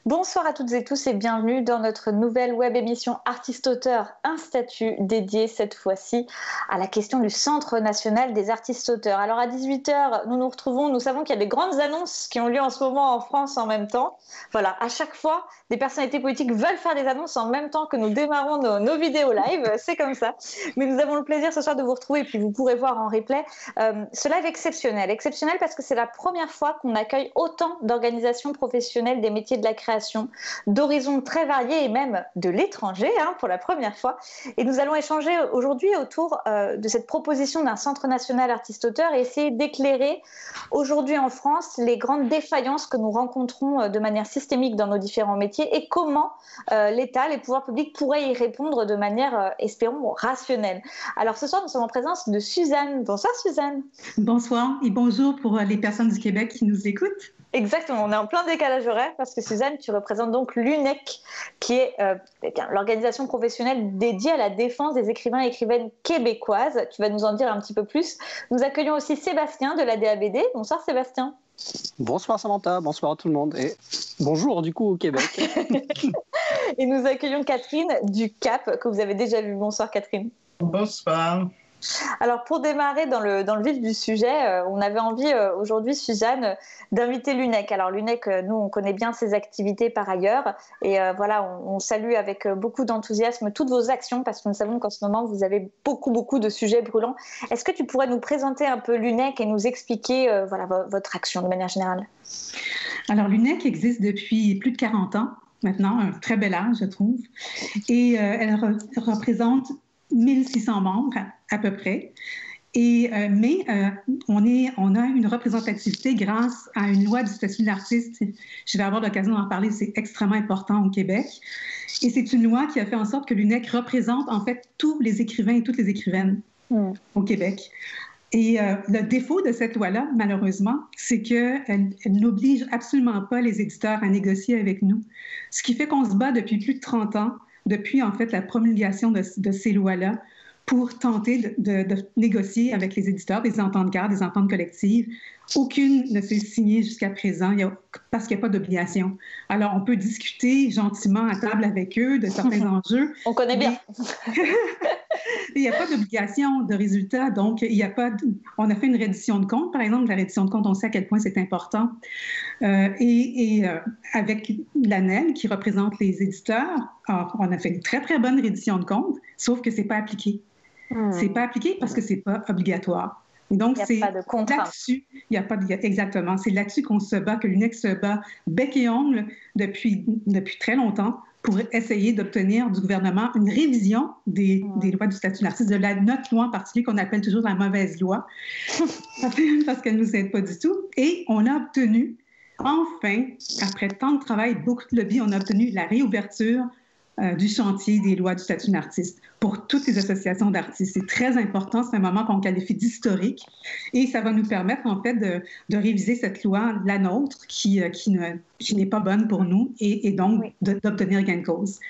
Bonsoir à toutes et tous et bienvenue dans notre nouvelle web émission Artistes-Auteurs, un statut dédié cette fois-ci à la question du Centre national des artistes-auteurs. Alors à 18h, nous nous retrouvons, nous savons qu'il y a des grandes annonces qui ont lieu en ce moment en France en même temps. Voilà, à chaque fois, des personnalités politiques veulent faire des annonces en même temps que nous démarrons nos vidéos live, c'est comme ça. Mais nous avons le plaisir ce soir de vous retrouver et puis vous pourrez voir en replay ce live exceptionnel. Exceptionnel parce que c'est la première fois qu'on accueille autant d'organisations professionnelles des métiers de la création, d'horizons très variés et même de l'étranger pour la première fois. Et nous allons échanger aujourd'hui autour de cette proposition d'un Centre national artiste-auteur et essayer d'éclairer aujourd'hui en France les grandes défaillances que nous rencontrons de manière systémique dans nos différents métiers et comment l'État, les pouvoirs publics pourraient y répondre de manière, espérons, rationnelle. Alors ce soir, nous sommes en présence de Suzanne. Bonsoir Suzanne. Bonsoir et bonjour pour les personnes du Québec qui nous écoutent. Exactement, on est en plein décalage horaire parce que Suzanne, tu représentes donc l'UNEC, qui est l'organisation professionnelle dédiée à la défense des écrivains et écrivaines québécoises. Tu vas nous en dire un petit peu plus. Nous accueillons aussi Sébastien de la DABD. Bonsoir Sébastien. Bonsoir Samantha, bonsoir à tout le monde et bonjour du coup au Québec. Et nous accueillons Catherine du CAP, que vous avez déjà vu. Bonsoir Catherine. Bonsoir. Alors pour démarrer dans le vif du sujet, on avait envie aujourd'hui, Suzanne, d'inviter l'UNEC. Alors l'UNEC, nous on connaît bien ses activités par ailleurs et voilà, on salue avec beaucoup d'enthousiasme toutes vos actions parce que nous savons qu'en ce moment vous avez beaucoup de sujets brûlants. Est-ce que tu pourrais nous présenter un peu l'UNEC et nous expliquer voilà, votre action de manière générale? Alors l'UNEC existe depuis plus de 40 ans maintenant, un très bel âge je trouve, et elle représente 1600 membres à peu près. Mais on a une représentativité grâce à une loi du statut de l'artiste. Je vais avoir l'occasion d'en parler, c'est extrêmement important au Québec. Et c'est une loi qui a fait en sorte que l'UNEC représente en fait tous les écrivains et toutes les écrivaines au Québec. Et le défaut de cette loi-là, malheureusement, c'est qu'elle n'oblige absolument pas les éditeurs à négocier avec nous. Ce qui fait qu'on se bat depuis plus de 30 ans, depuis en fait la promulgation de ces lois-là, pour tenter de négocier avec les éditeurs des ententes cadres, des ententes collectives. Aucune ne s'est signée jusqu'à présent parce qu'il n'y a pas d'obligation. Alors, on peut discuter gentiment à table avec eux de certains enjeux. On connaît bien. Il n'y a pas d'obligation de résultat, donc il n'y a pas. On a fait une reddition de compte, par exemple. La reddition de compte, on sait à quel point c'est important. Avec l'ANEL, qui représente les éditeurs, on a fait une très bonne reddition de compte, sauf que c'est pas appliqué. C'est pas appliqué parce que c'est pas obligatoire. Donc, il n'y a pas de contrainte. Là-dessus, exactement. C'est là-dessus qu'on se bat, que l'UNEC se bat bec et ongle depuis très longtemps pour essayer d'obtenir du gouvernement une révision des lois du statut de l'artiste, de notre loi en particulier qu'on appelle toujours la mauvaise loi, parce qu'elle ne nous aide pas du tout. Et on a obtenu, enfin, après tant de travail, beaucoup de lobby, on a obtenu la réouverture du chantier des lois du statut d'artiste pour toutes les associations d'artistes. C'est très important, c'est un moment qu'on qualifie d'historique et ça va nous permettre en fait de réviser cette loi, la nôtre, qui n'est pas bonne pour nous et donc d'obtenir gain de cause.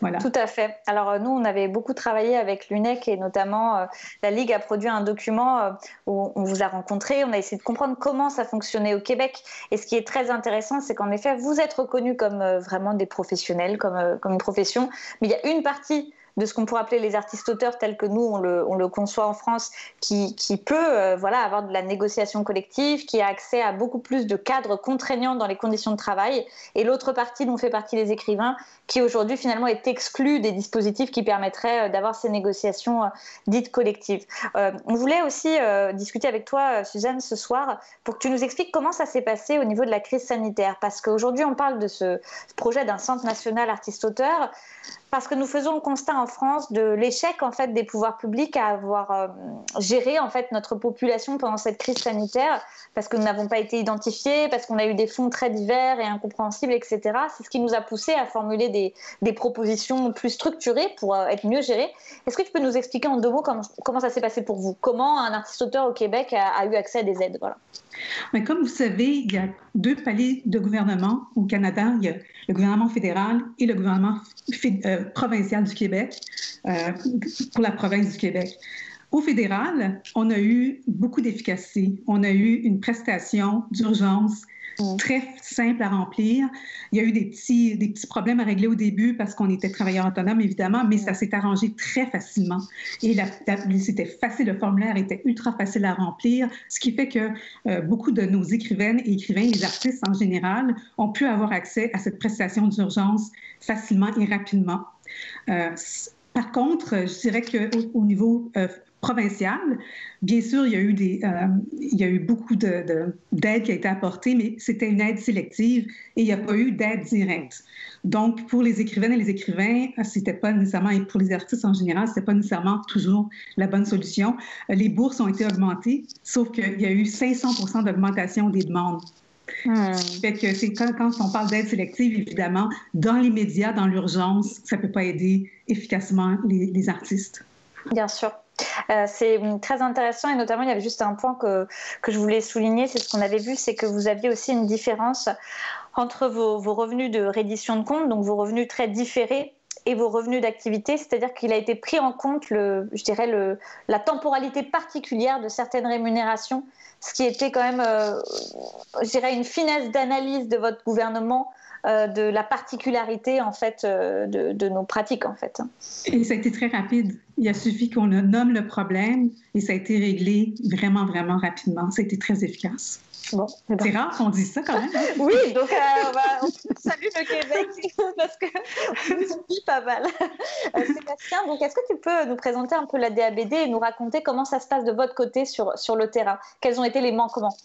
Voilà. Tout à fait. Alors nous, on avait beaucoup travaillé avec l'UNEC et notamment la Ligue a produit un document où on vous a rencontré, on a essayé de comprendre comment ça fonctionnait au Québec. Et ce qui est très intéressant, c'est qu'en effet, vous êtes reconnus comme vraiment des professionnels, comme une profession, mais il y a une partie de ce qu'on pourrait appeler les artistes-auteurs tels que nous, on le conçoit en France, qui peut avoir de la négociation collective, qui a accès à beaucoup plus de cadres contraignants dans les conditions de travail. Et l'autre partie dont fait partie les écrivains, qui aujourd'hui finalement est exclue des dispositifs qui permettraient d'avoir ces négociations dites collectives. On voulait aussi discuter avec toi, Suzanne, ce soir, pour que tu nous expliques comment ça s'est passé au niveau de la crise sanitaire. Parce qu'aujourd'hui, on parle de ce projet d'un centre national artiste-auteur, parce que nous faisons le constat en France de l'échec en fait des pouvoirs publics à avoir géré en fait notre population pendant cette crise sanitaire, parce que nous n'avons pas été identifiés, parce qu'on a eu des fonds très divers et incompréhensibles, etc. C'est ce qui nous a poussé à formuler des propositions plus structurées pour être mieux gérées. Est-ce que tu peux nous expliquer en 2 mots comment ça s'est passé pour vous? Comment un artiste-auteur au Québec a eu accès à des aides? Voilà. Mais comme vous savez, il y a 2 paliers de gouvernement au Canada. Il y a le gouvernement fédéral et le gouvernement provincial du Québec pour la province du Québec. Au fédéral, on a eu beaucoup d'efficacité. On a eu une prestation d'urgence très simple à remplir. Il y a eu des petits problèmes à régler au début parce qu'on était travailleurs autonomes, évidemment, mais ça s'est arrangé très facilement. Et c'était facile, le formulaire était ultra facile à remplir, ce qui fait que beaucoup de nos écrivaines et écrivains, les artistes en général, ont pu avoir accès à cette prestation d'urgence facilement et rapidement. Par contre, je dirais qu'au niveau provincial, bien sûr, il y a eu beaucoup d'aide qui a été apportée, mais c'était une aide sélective et il n'y a pas eu d'aide directe. Donc, pour les écrivaines et les écrivains, c'était pas nécessairement, et pour les artistes en général, c'était pas nécessairement toujours la bonne solution. Les bourses ont été augmentées, sauf qu'il y a eu 500% d'augmentation des demandes. Fait que c'est quand on parle d'aide sélective, évidemment, dans les médias, dans l'urgence, ça ne peut pas aider efficacement les artistes. Bien sûr. C'est très intéressant et notamment il y avait juste un point que je voulais souligner, c'est ce qu'on avait vu, c'est que vous aviez aussi une différence entre vos revenus de reddition de compte, donc vos revenus très différés, et vos revenus d'activité, c'est-à-dire qu'il a été pris en compte la temporalité particulière de certaines rémunérations, ce qui était quand même, je dirais, une finesse d'analyse de votre gouvernement de la particularité en fait de nos pratiques en fait. Et ça a été très rapide. Il a suffi qu'on nomme le problème et ça a été réglé vraiment, vraiment rapidement. Ça a été très efficace. Bon, c'est rare qu'on dise ça quand même. Hein? Oui, donc on salue le Québec parce que on vit pas mal. Sébastien, donc est-ce que tu peux nous présenter un peu la DABD et nous raconter comment ça se passe de votre côté sur le terrain? Quels ont été les manquements?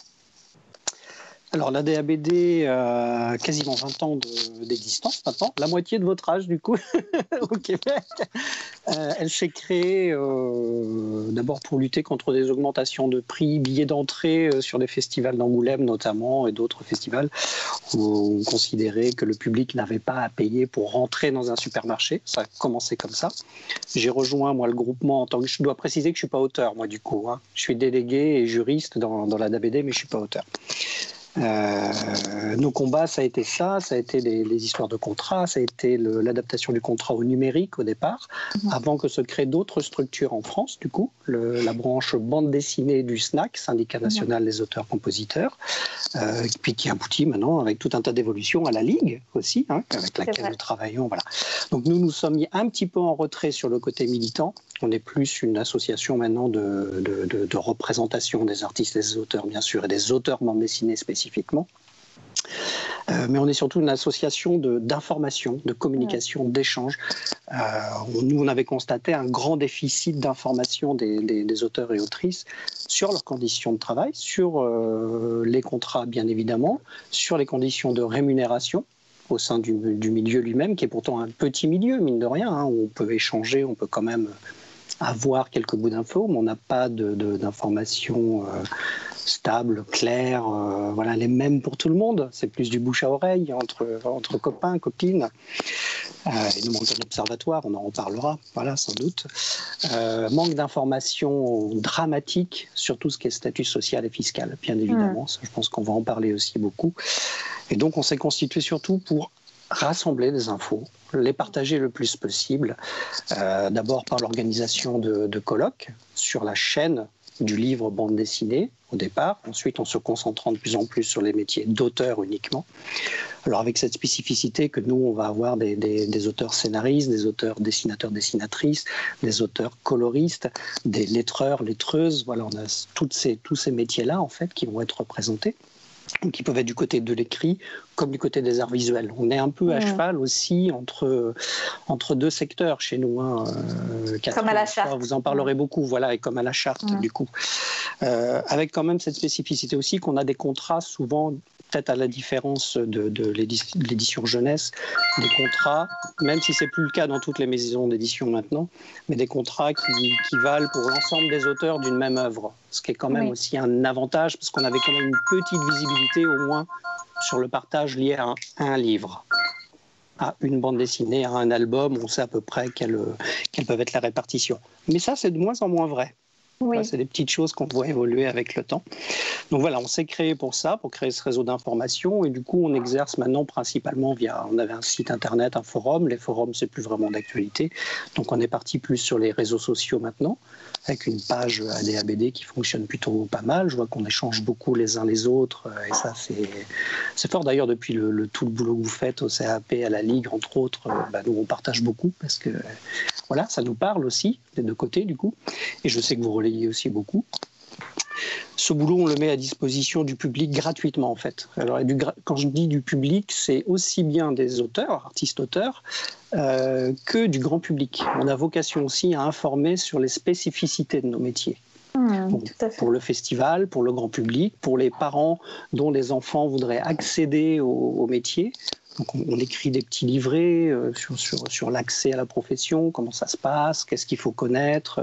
Alors, la DABD a quasiment 20 ans d'existence maintenant, la moitié de votre âge du coup, au Québec. Elle s'est créée d'abord pour lutter contre des augmentations de prix, billets d'entrée sur les festivals d'Angoulême notamment et d'autres festivals où on considérait que le public n'avait pas à payer pour rentrer dans un supermarché. Ça a commencé comme ça. J'ai rejoint moi le groupement en tant que... Je dois préciser que je ne suis pas auteur moi du coup. Hein. Je suis délégué et juriste dans la DABD mais je ne suis pas auteur. Nos combats, ça a été les histoires de contrats, ça a été l'adaptation du contrat au numérique au départ, avant que se créent d'autres structures en France, du coup, la branche bande dessinée du SNAC, Syndicat national des auteurs-compositeurs, puis qui aboutit maintenant avec tout un tas d'évolutions à la Ligue aussi, hein, avec laquelle nous travaillons. Voilà. Donc nous sommes mis un petit peu en retrait sur le côté militant. On est plus une association maintenant de représentation des artistes et des auteurs, bien sûr, et des auteurs bande dessinée spécifiquement. Mais on est surtout une association d'information, de communication, d'échange. Nous, on avait constaté un grand déficit d'information des auteurs et autrices sur leurs conditions de travail, sur les contrats, bien évidemment, sur les conditions de rémunération au sein du milieu lui-même, qui est pourtant un petit milieu, mine de rien, hein, où on peut échanger, on peut quand même avoir quelques bouts d'infos, mais on n'a pas d'informations stables, claires, voilà, les mêmes pour tout le monde. C'est plus du bouche à oreille entre copains, copines. Il nous manque un observatoire, on en reparlera, voilà, sans doute. Manque d'informations dramatiques sur tout ce qui est statut social et fiscal, bien évidemment. Ça, je pense qu'on va en parler aussi beaucoup. Et donc, on s'est constitué surtout pour rassembler des infos, les partager le plus possible, d'abord par l'organisation de colloques sur la chaîne du livre bande dessinée au départ, ensuite en se concentrant de plus en plus sur les métiers d'auteur uniquement. Alors avec cette spécificité que nous, on va avoir des auteurs scénaristes, des auteurs dessinateurs, dessinatrices, des auteurs coloristes, des lettreurs, lettreuses, voilà, on a tous ces métiers-là en fait qui vont être représentés, qui peuvent être du côté de l'écrit comme du côté des arts visuels. On est un peu à cheval aussi entre deux secteurs chez nous. Hein. Comme à la Charte. Vous en parlerez beaucoup, voilà, et comme à la Charte, du coup. Avec quand même cette spécificité aussi qu'on a des contrats souvent, peut-être à la différence de l'édition jeunesse, des contrats, même si c'est plus le cas dans toutes les maisons d'édition maintenant, mais des contrats qui valent pour l'ensemble des auteurs d'une même œuvre, ce qui est quand même aussi un avantage, parce qu'on avait quand même une petite visibilité au moins sur le partage lié à un livre, à une bande dessinée, à un album, on sait à peu près quelles peuvent être les répartitions. Mais ça, c'est de moins en moins vrai. Oui. C'est des petites choses qu'on voit évoluer avec le temps. Donc voilà, on s'est créé pour ça, pour créer ce réseau d'information. Et du coup, on exerce maintenant principalement on avait un site internet, un forum. Les forums, c'est plus vraiment d'actualité. Donc on est parti plus sur les réseaux sociaux maintenant, avec une page ADABD qui fonctionne plutôt pas mal. Je vois qu'on échange beaucoup les uns les autres. Et ça, c'est fort. D'ailleurs, depuis tout le boulot que vous faites au CAP, à la Ligue, entre autres, nous, on partage beaucoup parce que voilà, ça nous parle aussi, des deux côtés, du coup. Et je sais que vous relayez aussi beaucoup. Ce boulot, on le met à disposition du public gratuitement, en fait. Alors, quand je dis du public, c'est aussi bien des auteurs, artistes-auteurs, que du grand public. On a vocation aussi à informer sur les spécificités de nos métiers. Pour le festival, pour le grand public, pour les parents dont les enfants voudraient accéder au métier. Donc on écrit des petits livrets sur l'accès à la profession, comment ça se passe, qu'est-ce qu'il faut connaître,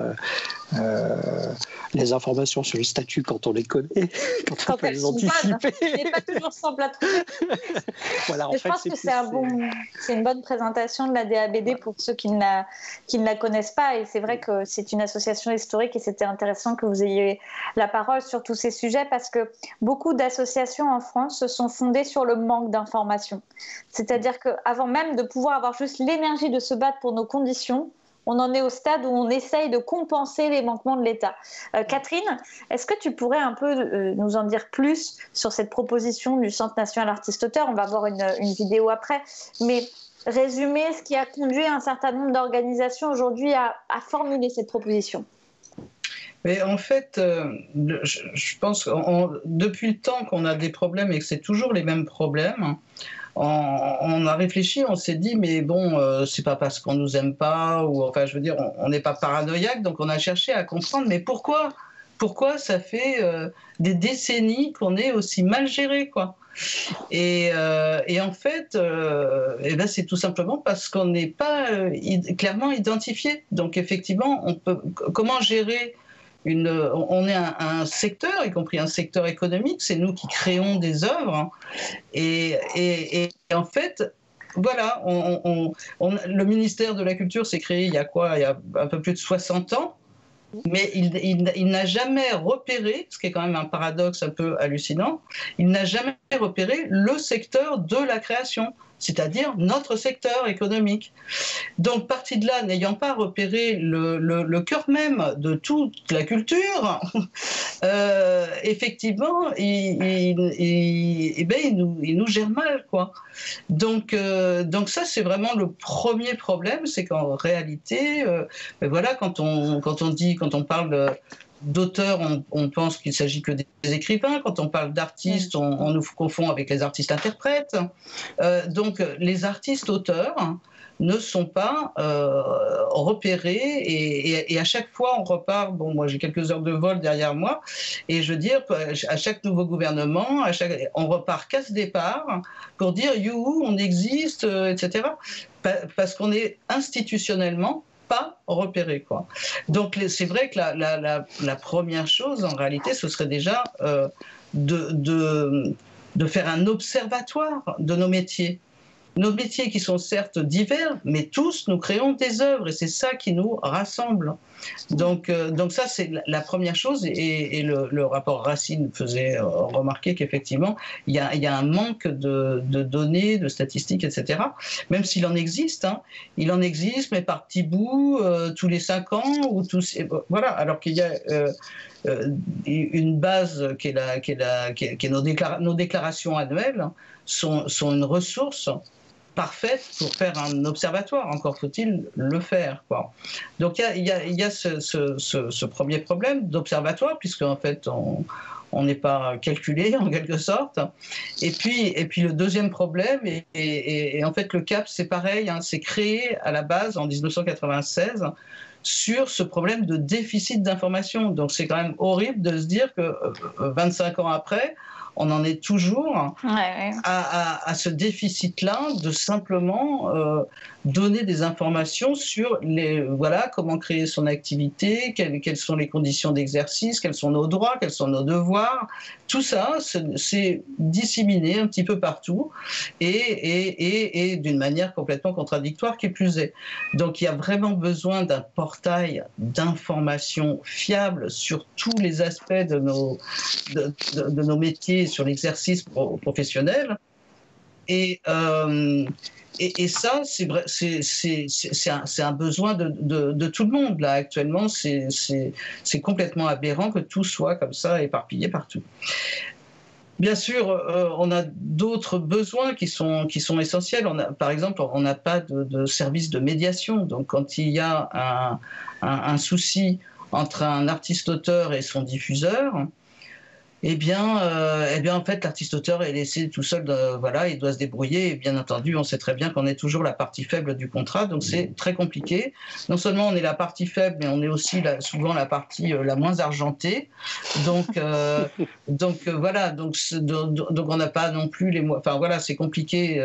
les informations sur le statut quand on les connaît, quand on peut les anticiper. Ce n'est pas toujours simple à trouver. Voilà, je pense que c'est une bonne présentation de la DABD pour ceux qui ne la connaissent pas. Et c'est vrai que c'est une association historique et c'était intéressant que vous ayez la parole sur tous ces sujets parce que beaucoup d'associations en France se sont fondées sur le manque d'informations. C'est-à-dire qu'avant même de pouvoir avoir juste l'énergie de se battre pour nos conditions, on en est au stade où on essaye de compenser les manquements de l'État. Catherine, est-ce que tu pourrais un peu nous en dire plus sur cette proposition du Centre national artiste-auteur? On va voir une vidéo après, mais résumer ce qui a conduit un certain nombre d'organisations aujourd'hui à formuler cette proposition. Mais en fait, je pense que depuis le temps qu'on a des problèmes et que c'est toujours les mêmes problèmes, on a réfléchi, on s'est dit mais bon, c'est pas parce qu'on nous aime pas ou enfin je veux dire on n'est pas paranoïaque, donc on a cherché à comprendre mais pourquoi ça fait des décennies qu'on est aussi mal géré quoi. Et en fait, c'est tout simplement parce qu'on n'est pas clairement identifié. Donc effectivement, comment gérer on est un secteur, y compris un secteur économique, c'est nous qui créons des œuvres. Et en fait, voilà, le ministère de la Culture s'est créé il y a un peu plus de 60 ans, mais il n'a jamais repéré, ce qui est quand même un paradoxe un peu hallucinant, il n'a jamais repéré le secteur de la création, c'est-à-dire notre secteur économique. Donc, parti de là, n'ayant pas repéré le cœur même de toute la culture, effectivement, il nous gère mal, quoi. Donc ça, c'est vraiment le premier problème, c'est qu'en réalité, voilà, quand on parle d'auteurs, on pense qu'il ne s'agit que des écrivains. Quand on parle d'artistes, on nous confond avec les artistes-interprètes. Donc, les artistes-auteurs ne sont pas repérés et à chaque fois, on repart... Bon, moi, j'ai quelques heures de vol derrière moi et je veux dire, à chaque nouveau gouvernement, on repart casse départ pour dire « youhou, on existe », etc. Parce qu'on est institutionnellement pas repéré, quoi. Donc c'est vrai que la première chose en réalité ce serait déjà de faire un observatoire de nos métiers qui sont certes divers, mais tous nous créons des œuvres et c'est ça qui nous rassemble. Donc ça c'est la première chose et le rapport Racine faisait remarquer qu'effectivement il y a un manque de données, de statistiques, etc. Même s'il en existe, il en existe mais par petits bouts tous les 5 ans ou voilà, alors qu'il y a une base qui est nos déclarations annuelles sont une ressource parfaite pour faire un observatoire. Encore faut-il le faire, quoi. Donc il y a ce premier problème d'observatoire, puisque en fait on n'est pas calculé en quelque sorte. Et puis le deuxième problème, et en fait le CAP c'est pareil, c'est créé à la base en 1996 sur ce problème de déficit d'information. Donc c'est quand même horrible de se dire que 25 ans après, on en est toujours à ce déficit-là de simplement donner des informations sur comment créer son activité, quelles sont les conditions d'exercice, quels sont nos droits, quels sont nos devoirs. Tout ça, c'est disséminé un petit peu partout et d'une manière complètement contradictoire qui plus est. Donc il y a vraiment besoin d'un portail d'informations fiables sur tous les aspects de nos métiers, sur l'exercice professionnel. Et ça, c'est vrai, c'est un besoin de tout le monde. Là, actuellement, c'est complètement aberrant que tout soit comme ça, éparpillé partout. Bien sûr, on a d'autres besoins qui sont essentiels. Par exemple, on n'a pas de service de médiation. Donc, quand il y a un souci entre un artiste-auteur et son diffuseur, eh bien, en fait, l'artiste-auteur est laissé tout seul, il doit se débrouiller. Et bien entendu, on sait très bien qu'on est toujours la partie faible du contrat, donc c'est très compliqué. Non seulement on est la partie faible, mais on est aussi souvent la partie la moins argentée. Donc on n'a pas non plus les moyens. Enfin voilà, c'est compliqué.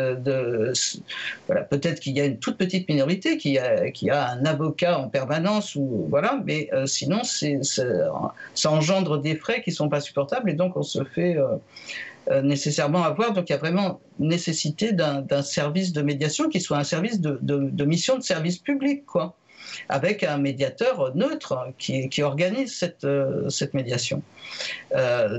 Peut-être qu'il y a une toute petite minorité qui a un avocat en permanence mais sinon ça engendre des frais qui sont pas supportables. Et donc, on se fait nécessairement avoir. Donc, il y a vraiment nécessité d'un service de médiation qui soit un service de mission de service public, quoi, avec un médiateur neutre qui organise cette médiation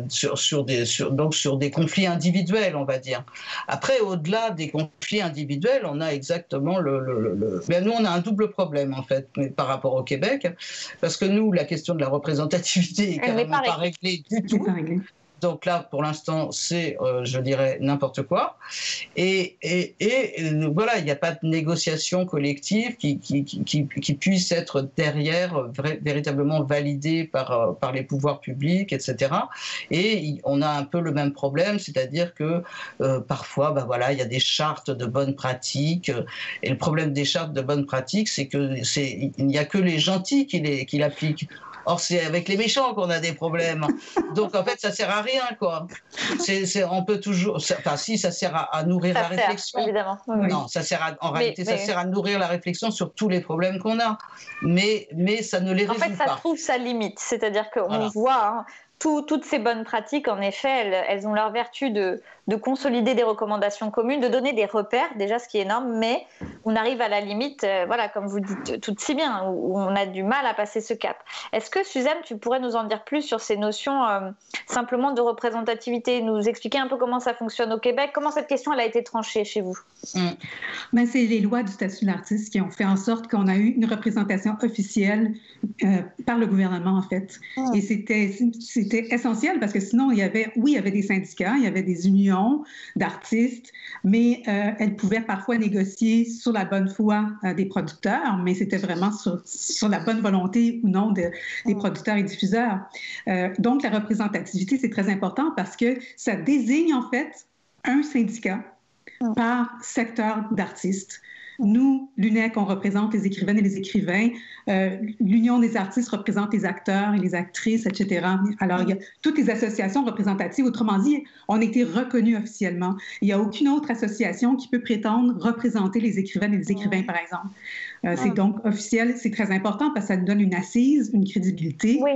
sur des conflits individuels, on va dire. Après, au-delà des conflits individuels, on a exactement Mais nous, on a un double problème, en fait, par rapport au Québec, parce que nous, la question de la représentativité est carrément pas réglée du tout. Donc là, pour l'instant, c'est, je dirais, n'importe quoi. Et voilà, il n'y a pas de négociation collective qui puisse être derrière, véritablement validée par les pouvoirs publics, etc. Et on a un peu le même problème, c'est-à-dire que parfois, il y a des chartes de bonnes pratiques. Et le problème des chartes de bonnes pratiques, c'est qu'il n'y a que les gentils qui l'appliquent. Or, c'est avec les méchants qu'on a des problèmes. Donc, en fait, ça sert à rien, quoi. On peut toujours... Enfin, si, ça sert à nourrir la réflexion. Évidemment. Non, ça sert ça sert à nourrir la réflexion sur tous les problèmes qu'on a. Mais ça ne les résout pas. En fait, ça trouve sa limite. C'est-à-dire qu'on voit... toutes ces bonnes pratiques, en effet, elles ont leur vertu de consolider des recommandations communes, de donner des repères, déjà, ce qui est énorme, mais on arrive à la limite, comme vous dites tout si bien, où on a du mal à passer ce cap. Est-ce que, Suzanne, tu pourrais nous en dire plus sur ces notions simplement de représentativité, nous expliquer un peu comment ça fonctionne au Québec, comment cette question elle a été tranchée chez vous? C'est les lois du statut de l'artiste qui ont fait en sorte qu'on a eu une représentation officielle par le gouvernement, en fait. Et c'était essentiel parce que sinon, il y avait des syndicats, il y avait des unions d'artistes, mais elles pouvaient parfois négocier sur la bonne foi des producteurs, mais c'était vraiment sur la bonne volonté ou non des producteurs et diffuseurs. Donc, la représentativité, c'est très important parce que ça désigne en fait un syndicat par secteur d'artistes. Nous, l'UNEC, on représente les écrivaines et les écrivains. L'Union des artistes représente les acteurs et les actrices, etc. Alors, il y a toutes les associations représentatives. Autrement dit, on a été reconnus officiellement. Il n'y a aucune autre association qui peut prétendre représenter les écrivaines et les écrivains, par exemple. C'est donc officiel. C'est très important parce que ça nous donne une assise, une crédibilité. Oui.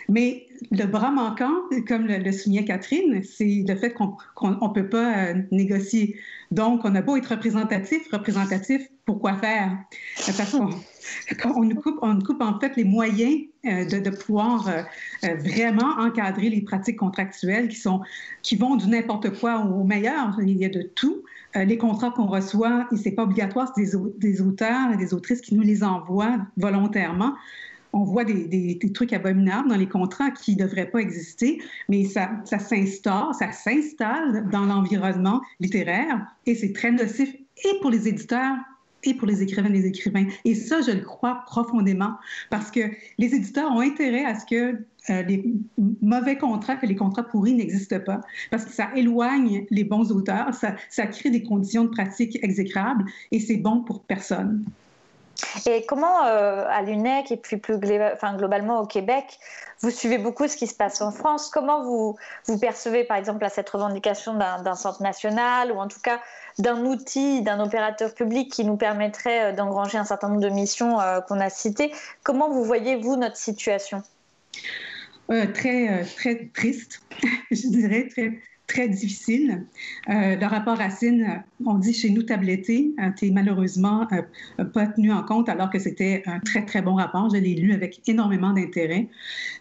Mais le bras manquant, comme le soulignait Catherine, c'est le fait qu'on ne peut pas négocier. Donc, on a beau être représentatif, pourquoi faire? Parce qu'on nous coupe en fait les moyens de pouvoir vraiment encadrer les pratiques contractuelles qui vont du n'importe quoi au meilleur. Il y a de tout. Les contrats qu'on reçoit, et c'est pas obligatoire, c'est des auteurs et des autrices qui nous les envoient volontairement. On voit des trucs abominables dans les contrats qui ne devraient pas exister, mais ça s'installe dans l'environnement littéraire et c'est très nocif et pour les éditeurs et pour les écrivaines et les écrivains. Et ça, je le crois profondément parce que les éditeurs ont intérêt à ce que les mauvais contrats, que les contrats pourris n'existent pas, parce que ça éloigne les bons auteurs, ça crée des conditions de pratique exécrables et c'est bon pour personne. Et comment, à l'UNEC et puis globalement au Québec, vous suivez beaucoup ce qui se passe en France? Comment vous percevez, par exemple, cette revendication d'un centre national ou en tout cas d'un outil, d'un opérateur public qui nous permettrait d'engranger un certain nombre de missions qu'on a citées? Comment vous voyez, vous, notre situation? Très triste, je dirais, très difficile. Le rapport Racine, on dit chez nous tabletté, t'es malheureusement pas tenu en compte alors que c'était un très, très bon rapport. Je l'ai lu avec énormément d'intérêt.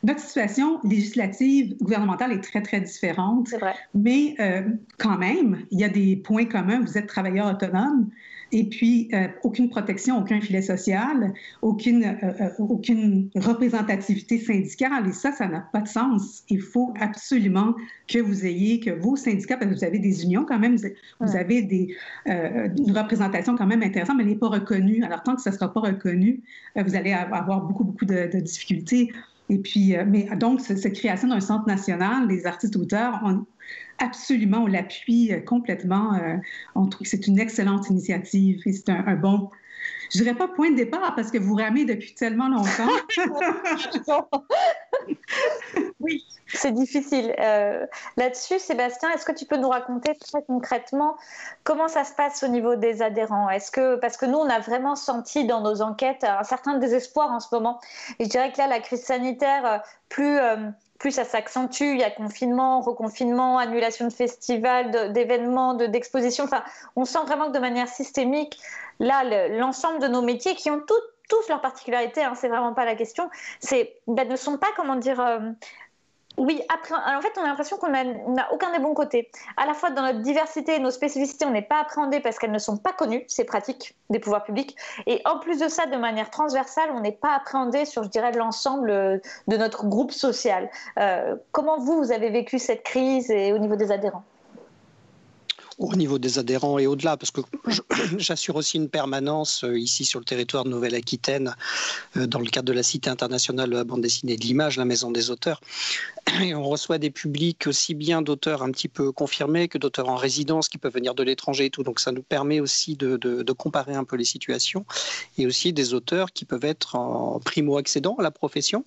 Notre situation législative, gouvernementale est très, très différente. C'est vrai. Mais quand même, il y a des points communs. Vous êtes travailleur autonome. Et puis, aucune protection, aucun filet social, aucune représentativité syndicale. Et ça n'a pas de sens. Il faut absolument que vos syndicats, parce que vous avez des unions quand même, vous avez une représentation quand même intéressante, mais elle n'est pas reconnue. Alors, tant que ça ne sera pas reconnu, vous allez avoir beaucoup, beaucoup de difficultés. Et puis, mais donc, cette création d'un centre national des artistes-auteurs, absolument, on l'appuie complètement. On trouve que c'est une excellente initiative et c'est un bon, je dirais pas point de départ parce que vous ramez depuis tellement longtemps. Oui, c'est difficile. Là-dessus, Sébastien, est-ce que tu peux nous raconter très concrètement comment ça se passe au niveau des adhérents? Parce que nous, on a vraiment senti dans nos enquêtes un certain désespoir en ce moment. Et je dirais que là, la crise sanitaire, plus ça s'accentue, il y a confinement, reconfinement, annulation de festivals, d'événements, d'expositions. Enfin, on sent vraiment que de manière systémique, là, l'ensemble de nos métiers qui ont tous leurs particularités, hein, c'est vraiment pas la question, ne sont pas, comment dire... Oui, en fait, on a l'impression qu'on n'a aucun des bons côtés. À la fois dans notre diversité et nos spécificités, on n'est pas appréhendé parce qu'elles ne sont pas connues, ces pratiques des pouvoirs publics. Et en plus de ça, de manière transversale, on n'est pas appréhendé sur, je dirais, l'ensemble de notre groupe social. Comment vous avez vécu cette crise et au niveau des adhérents ? Au niveau des adhérents et au-delà, parce que j'assure aussi une permanence ici sur le territoire de Nouvelle-Aquitaine, dans le cadre de la Cité internationale de la bande dessinée et de l'image, la Maison des auteurs. Et on reçoit des publics aussi bien d'auteurs un petit peu confirmés que d'auteurs en résidence qui peuvent venir de l'étranger et tout. Donc ça nous permet aussi de comparer un peu les situations et aussi des auteurs qui peuvent être en primo-accédants à la profession.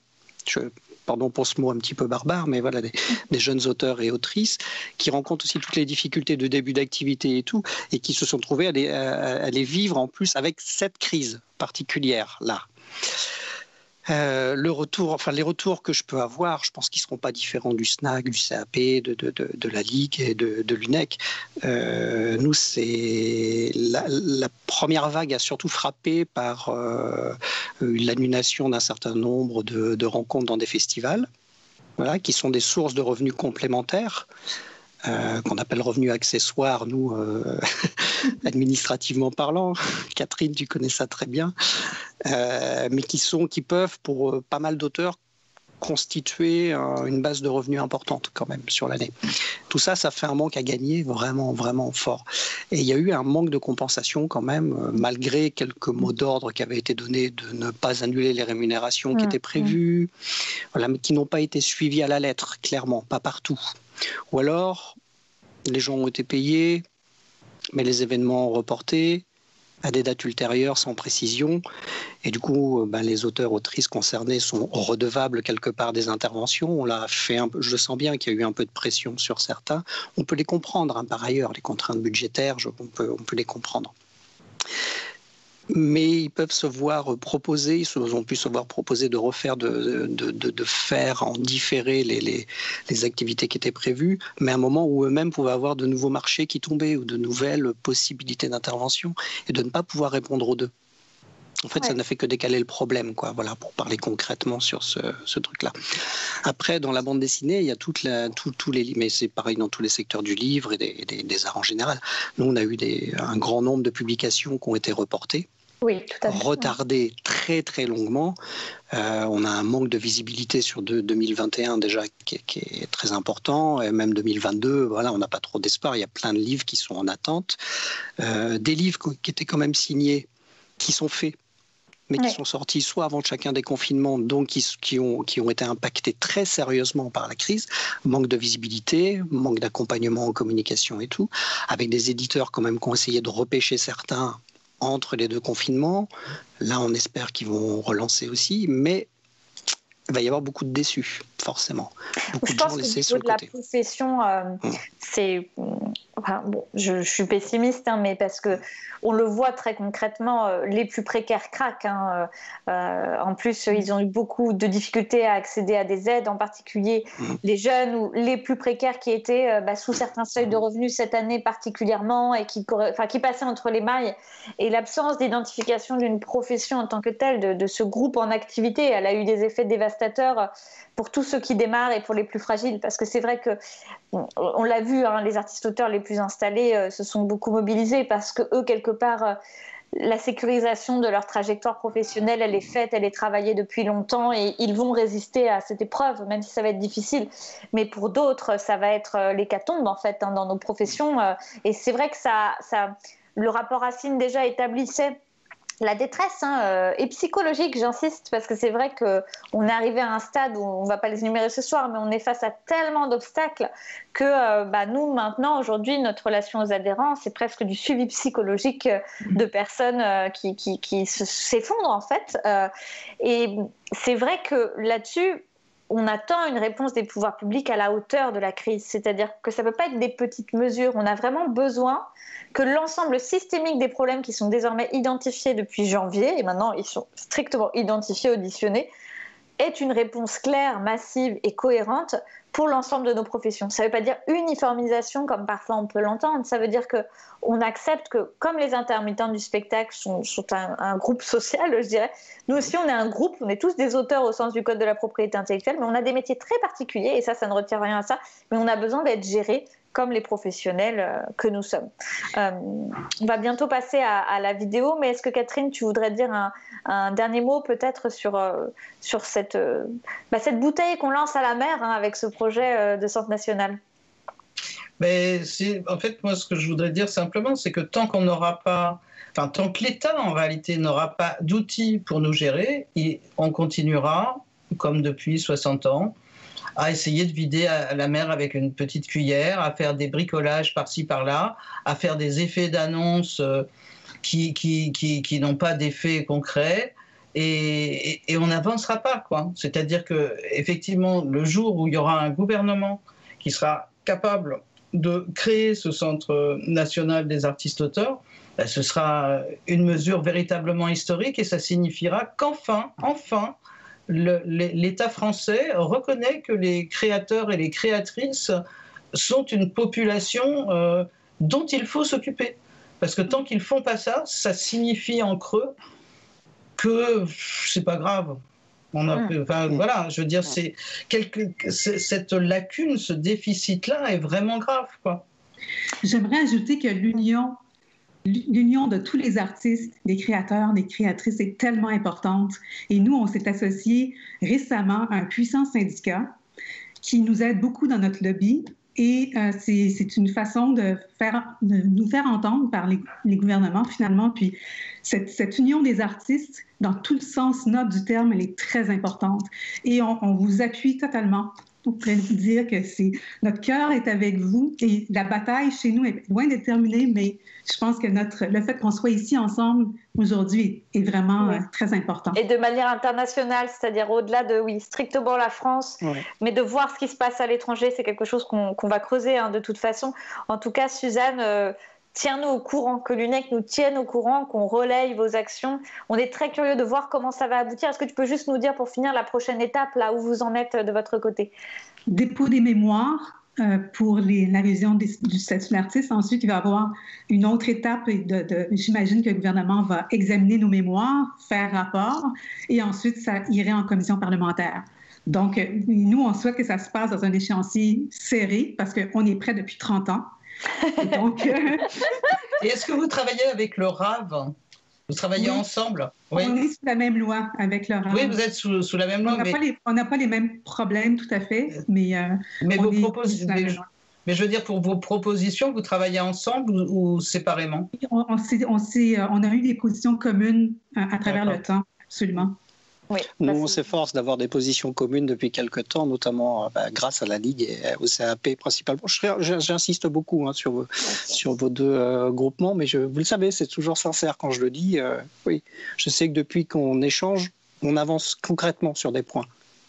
Pardon pour ce mot un petit peu barbare, mais voilà, des jeunes auteurs et autrices qui rencontrent aussi toutes les difficultés de début d'activité et tout, et qui se sont trouvés à les vivre en plus avec cette crise particulière-là. Les retours que je peux avoir, je pense qu'ils ne seront pas différents du SNAC, du CAP, de la Ligue et de l'UNEC. Nous, c'est la première vague a surtout frappé par l'annulation d'un certain nombre de rencontres dans des festivals, voilà, qui sont des sources de revenus complémentaires. Qu'on appelle revenus accessoires, nous, administrativement parlant. Catherine, tu connais ça très bien. Mais qui peuvent, pour pas mal d'auteurs, constituer une base de revenus importante quand même sur l'année. Tout ça, ça fait un manque à gagner vraiment, vraiment fort. Et il y a eu un manque de compensation quand même, malgré quelques mots d'ordre qui avaient été donnés de ne pas annuler les rémunérations qui étaient prévues, voilà, mais qui n'ont pas été suivies à la lettre, clairement, pas partout. Ou alors, les gens ont été payés, mais les événements reportés à des dates ultérieures sans précision. Et du coup, les auteurs, autrices concernés sont redevables quelque part des interventions. On l'a fait je sens bien qu'il y a eu un peu de pression sur certains. On peut les comprendre, hein, par ailleurs, les contraintes budgétaires, on peut les comprendre. Mais ils peuvent se voir proposer, ils ont pu se voir proposer de refaire, de faire en différé les activités qui étaient prévues, mais à un moment où eux-mêmes pouvaient avoir de nouveaux marchés qui tombaient ou de nouvelles possibilités d'intervention et de ne pas pouvoir répondre aux deux. En fait, ça n'a fait que décaler le problème, quoi. Voilà, pour parler concrètement sur ce truc-là. Après, dans la bande dessinée, il y a mais c'est pareil dans tous les secteurs du livre et des arts en général. Nous, on a eu un grand nombre de publications qui ont été reportées. Oui, tout à fait. Retardées très très longuement. On a un manque de visibilité sur 2021 déjà qui est très important, et même 2022, voilà, on n'a pas trop d'espoir. Il y a plein de livres qui sont en attente. Des livres qui étaient quand même signés, qui sont faits, mais qui sont sortis soit avant chacun des confinements, donc qui ont été impactés très sérieusement par la crise, manque de visibilité, manque d'accompagnement en communication et tout, avec des éditeurs quand même qui ont essayé de repêcher certains entre les deux confinements. Là, on espère qu'ils vont relancer aussi, mais il va y avoir beaucoup de déçus, forcément. Beaucoup de gens laissés sur le côté. Je pense que la profession, c'est... Enfin, bon, je suis pessimiste, mais parce qu'on le voit très concrètement, les plus précaires craquent. En plus, ils ont eu beaucoup de difficultés à accéder à des aides, en particulier les jeunes ou les plus précaires qui étaient sous certains seuils de revenus cette année particulièrement et qui passaient entre les mailles. Et l'absence d'identification d'une profession en tant que telle, de ce groupe en activité, elle a eu des effets dévastateurs pour tous ceux qui démarrent et pour les plus fragiles. Parce que c'est vrai que, on l'a vu, les artistes-auteurs les plus installés se sont beaucoup mobilisés parce que eux, quelque part, la sécurisation de leur trajectoire professionnelle, elle est faite, elle est travaillée depuis longtemps et ils vont résister à cette épreuve, même si ça va être difficile. Mais pour d'autres, ça va être l'hécatombe, en fait, dans nos professions. Et c'est vrai que le rapport Racine déjà établissait la détresse et psychologique, j'insiste, parce que c'est vrai qu'on est arrivé à un stade où on ne va pas les énumérer ce soir, mais on est face à tellement d'obstacles que nous, maintenant, aujourd'hui, notre relation aux adhérents, c'est presque du suivi psychologique de personnes qui s'effondrent, en fait. Et c'est vrai que là-dessus, on attend une réponse des pouvoirs publics à la hauteur de la crise. C'est-à-dire que ça ne peut pas être des petites mesures. On a vraiment besoin que l'ensemble systémique des problèmes qui sont désormais identifiés depuis janvier, et maintenant ils sont strictement identifiés, auditionnés, ait une réponse claire, massive et cohérente pour l'ensemble de nos professions. Ça ne veut pas dire uniformisation comme parfois on peut l'entendre, ça veut dire qu'on accepte que comme les intermittents du spectacle sont un groupe social, je dirais, nous aussi on est un groupe, on est tous des auteurs au sens du code de la propriété intellectuelle, mais on a des métiers très particuliers et ça ne retire rien à ça, mais on a besoin d'être gérés comme les professionnels que nous sommes. On va bientôt passer à la vidéo, mais est-ce que Catherine, tu voudrais dire un dernier mot peut-être sur cette bouteille qu'on lance à la mer avec ce projet de Centre national? Mais en fait, moi, ce que je voudrais dire simplement, c'est que tant qu'on n'aura pas, tant que l'État, en réalité, n'aura pas d'outils pour nous gérer, on continuera, comme depuis 60 ans, à essayer de vider la mer avec une petite cuillère, à faire des bricolages par-ci par-là, à faire des effets d'annonce qui n'ont pas d'effet concret, et on n'avancera pas, quoi. C'est-à-dire que effectivement, le jour où il y aura un gouvernement qui sera capable de créer ce Centre national des artistes-auteurs, ce sera une mesure véritablement historique et ça signifiera qu'enfin, l'État français reconnaît que les créateurs et les créatrices sont une population dont il faut s'occuper. Parce que tant qu'ils ne font pas ça, ça signifie en creux que c'est pas grave. Voilà, je veux dire, cette lacune, ce déficit-là est vraiment grave, quoi. J'aimerais ajouter que l'union de tous les artistes, des créateurs, des créatrices est tellement importante. Et nous, on s'est associés récemment à un puissant syndicat qui nous aide beaucoup dans notre lobby. Et c'est une façon de nous faire entendre par les gouvernements, finalement. Puis cette union des artistes, dans tout le sens noble du terme, elle est très importante. Et on vous appuie totalement. On pourrait vous dire que notre cœur est avec vous et la bataille chez nous est loin d'être terminée, mais je pense que le fait qu'on soit ici ensemble aujourd'hui est vraiment très important. Et de manière internationale, c'est-à-dire au-delà de, strictement la France, mais de voir ce qui se passe à l'étranger, c'est quelque chose qu'on va creuser de toute façon. En tout cas, Suzanne, tiens-nous au courant, que l'UNEC nous tienne au courant, qu'on relaye vos actions. On est très curieux de voir comment ça va aboutir. Est-ce que tu peux juste nous dire, pour finir, la prochaine étape, là où vous en êtes de votre côté? Dépôt des mémoires pour la révision du statut de l'artiste. Ensuite, il va y avoir une autre étape. J'imagine que le gouvernement va examiner nos mémoires, faire rapport, et ensuite, ça irait en commission parlementaire. Donc, nous, on souhaite que ça se passe dans un échéancier serré parce qu'on est prêt depuis 30 ans. Donc, Et est-ce que vous travaillez avec le RAV? Vous travaillez ensemble? Oui. On est sous la même loi avec le RAV. Oui, vous êtes sous la même loi. On n'a pas les mêmes problèmes tout à fait, mais mais je veux dire, pour vos propositions, vous travaillez ensemble ou séparément? On a eu des positions communes à travers le temps, absolument. Oui, Nous, on s'efforce d'avoir des positions communes depuis quelques temps, notamment grâce à la Ligue et au CAP principalement. J'insiste beaucoup sur vos deux groupements, mais vous le savez, c'est toujours sincère quand je le dis. Oui, je sais que depuis qu'on échange, on avance concrètement sur des points.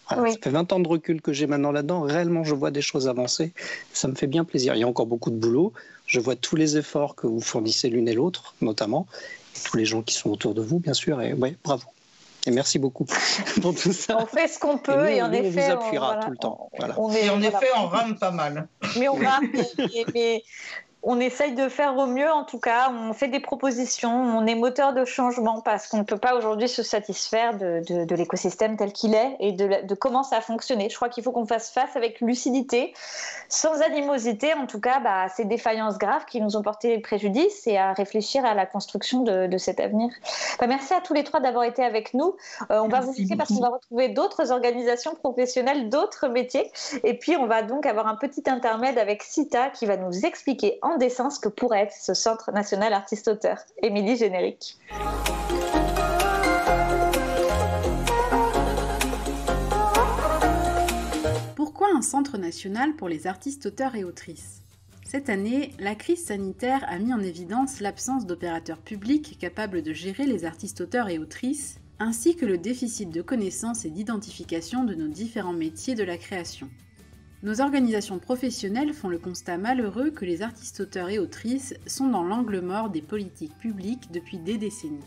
Voilà, oui. Ça fait 20 ans de recul que j'ai maintenant là-dedans. Réellement, je vois des choses avancer. Ça me fait bien plaisir. Il y a encore beaucoup de boulot. Je vois tous les efforts que vous fournissez l'une et l'autre, notamment, et tous les gens qui sont autour de vous, bien sûr. Et ouais, bravo. Et merci beaucoup pour tout ça. On fait ce qu'on peut et en effet, on vous appuiera tout le temps. Voilà. En effet, on rame pas mal. Mais on rame, mais on essaye de faire au mieux, en tout cas. On fait des propositions, on est moteur de changement parce qu'on ne peut pas aujourd'hui se satisfaire de l'écosystème tel qu'il est et de comment ça a fonctionné. Je crois qu'il faut qu'on fasse face avec lucidité, sans animosité, en tout cas, à ces défaillances graves qui nous ont porté préjudice et à réfléchir à la construction de cet avenir. Merci à tous les trois d'avoir été avec nous. On va vous quitter parce qu'on va retrouver d'autres organisations professionnelles, d'autres métiers. Et puis, on va donc avoir un petit intermède avec Sita qui va nous expliquer en dessin ce que pourrait être ce Centre national artiste-auteur. Émilie, générique. Pourquoi un centre national pour les artistes, auteurs et autrices ? Cette année, la crise sanitaire a mis en évidence l'absence d'opérateurs publics capables de gérer les artistes, auteurs et autrices, ainsi que le déficit de connaissances et d'identification de nos différents métiers de la création. Nos organisations professionnelles font le constat malheureux que les artistes, auteurs et autrices sont dans l'angle mort des politiques publiques depuis des décennies.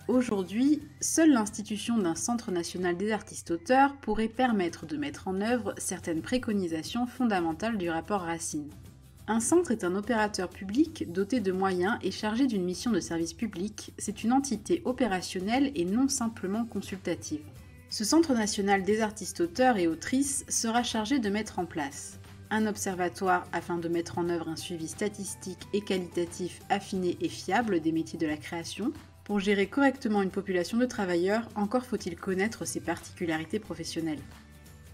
Aujourd'hui, seule l'institution d'un Centre national des artistes-auteurs pourrait permettre de mettre en œuvre certaines préconisations fondamentales du rapport Racine. Un centre est un opérateur public doté de moyens et chargé d'une mission de service public. C'est une entité opérationnelle et non simplement consultative. Ce Centre national des artistes-auteurs et autrices sera chargé de mettre en place un observatoire afin de mettre en œuvre un suivi statistique et qualitatif affiné et fiable des métiers de la création. Pour gérer correctement une population de travailleurs, encore faut-il connaître ses particularités professionnelles.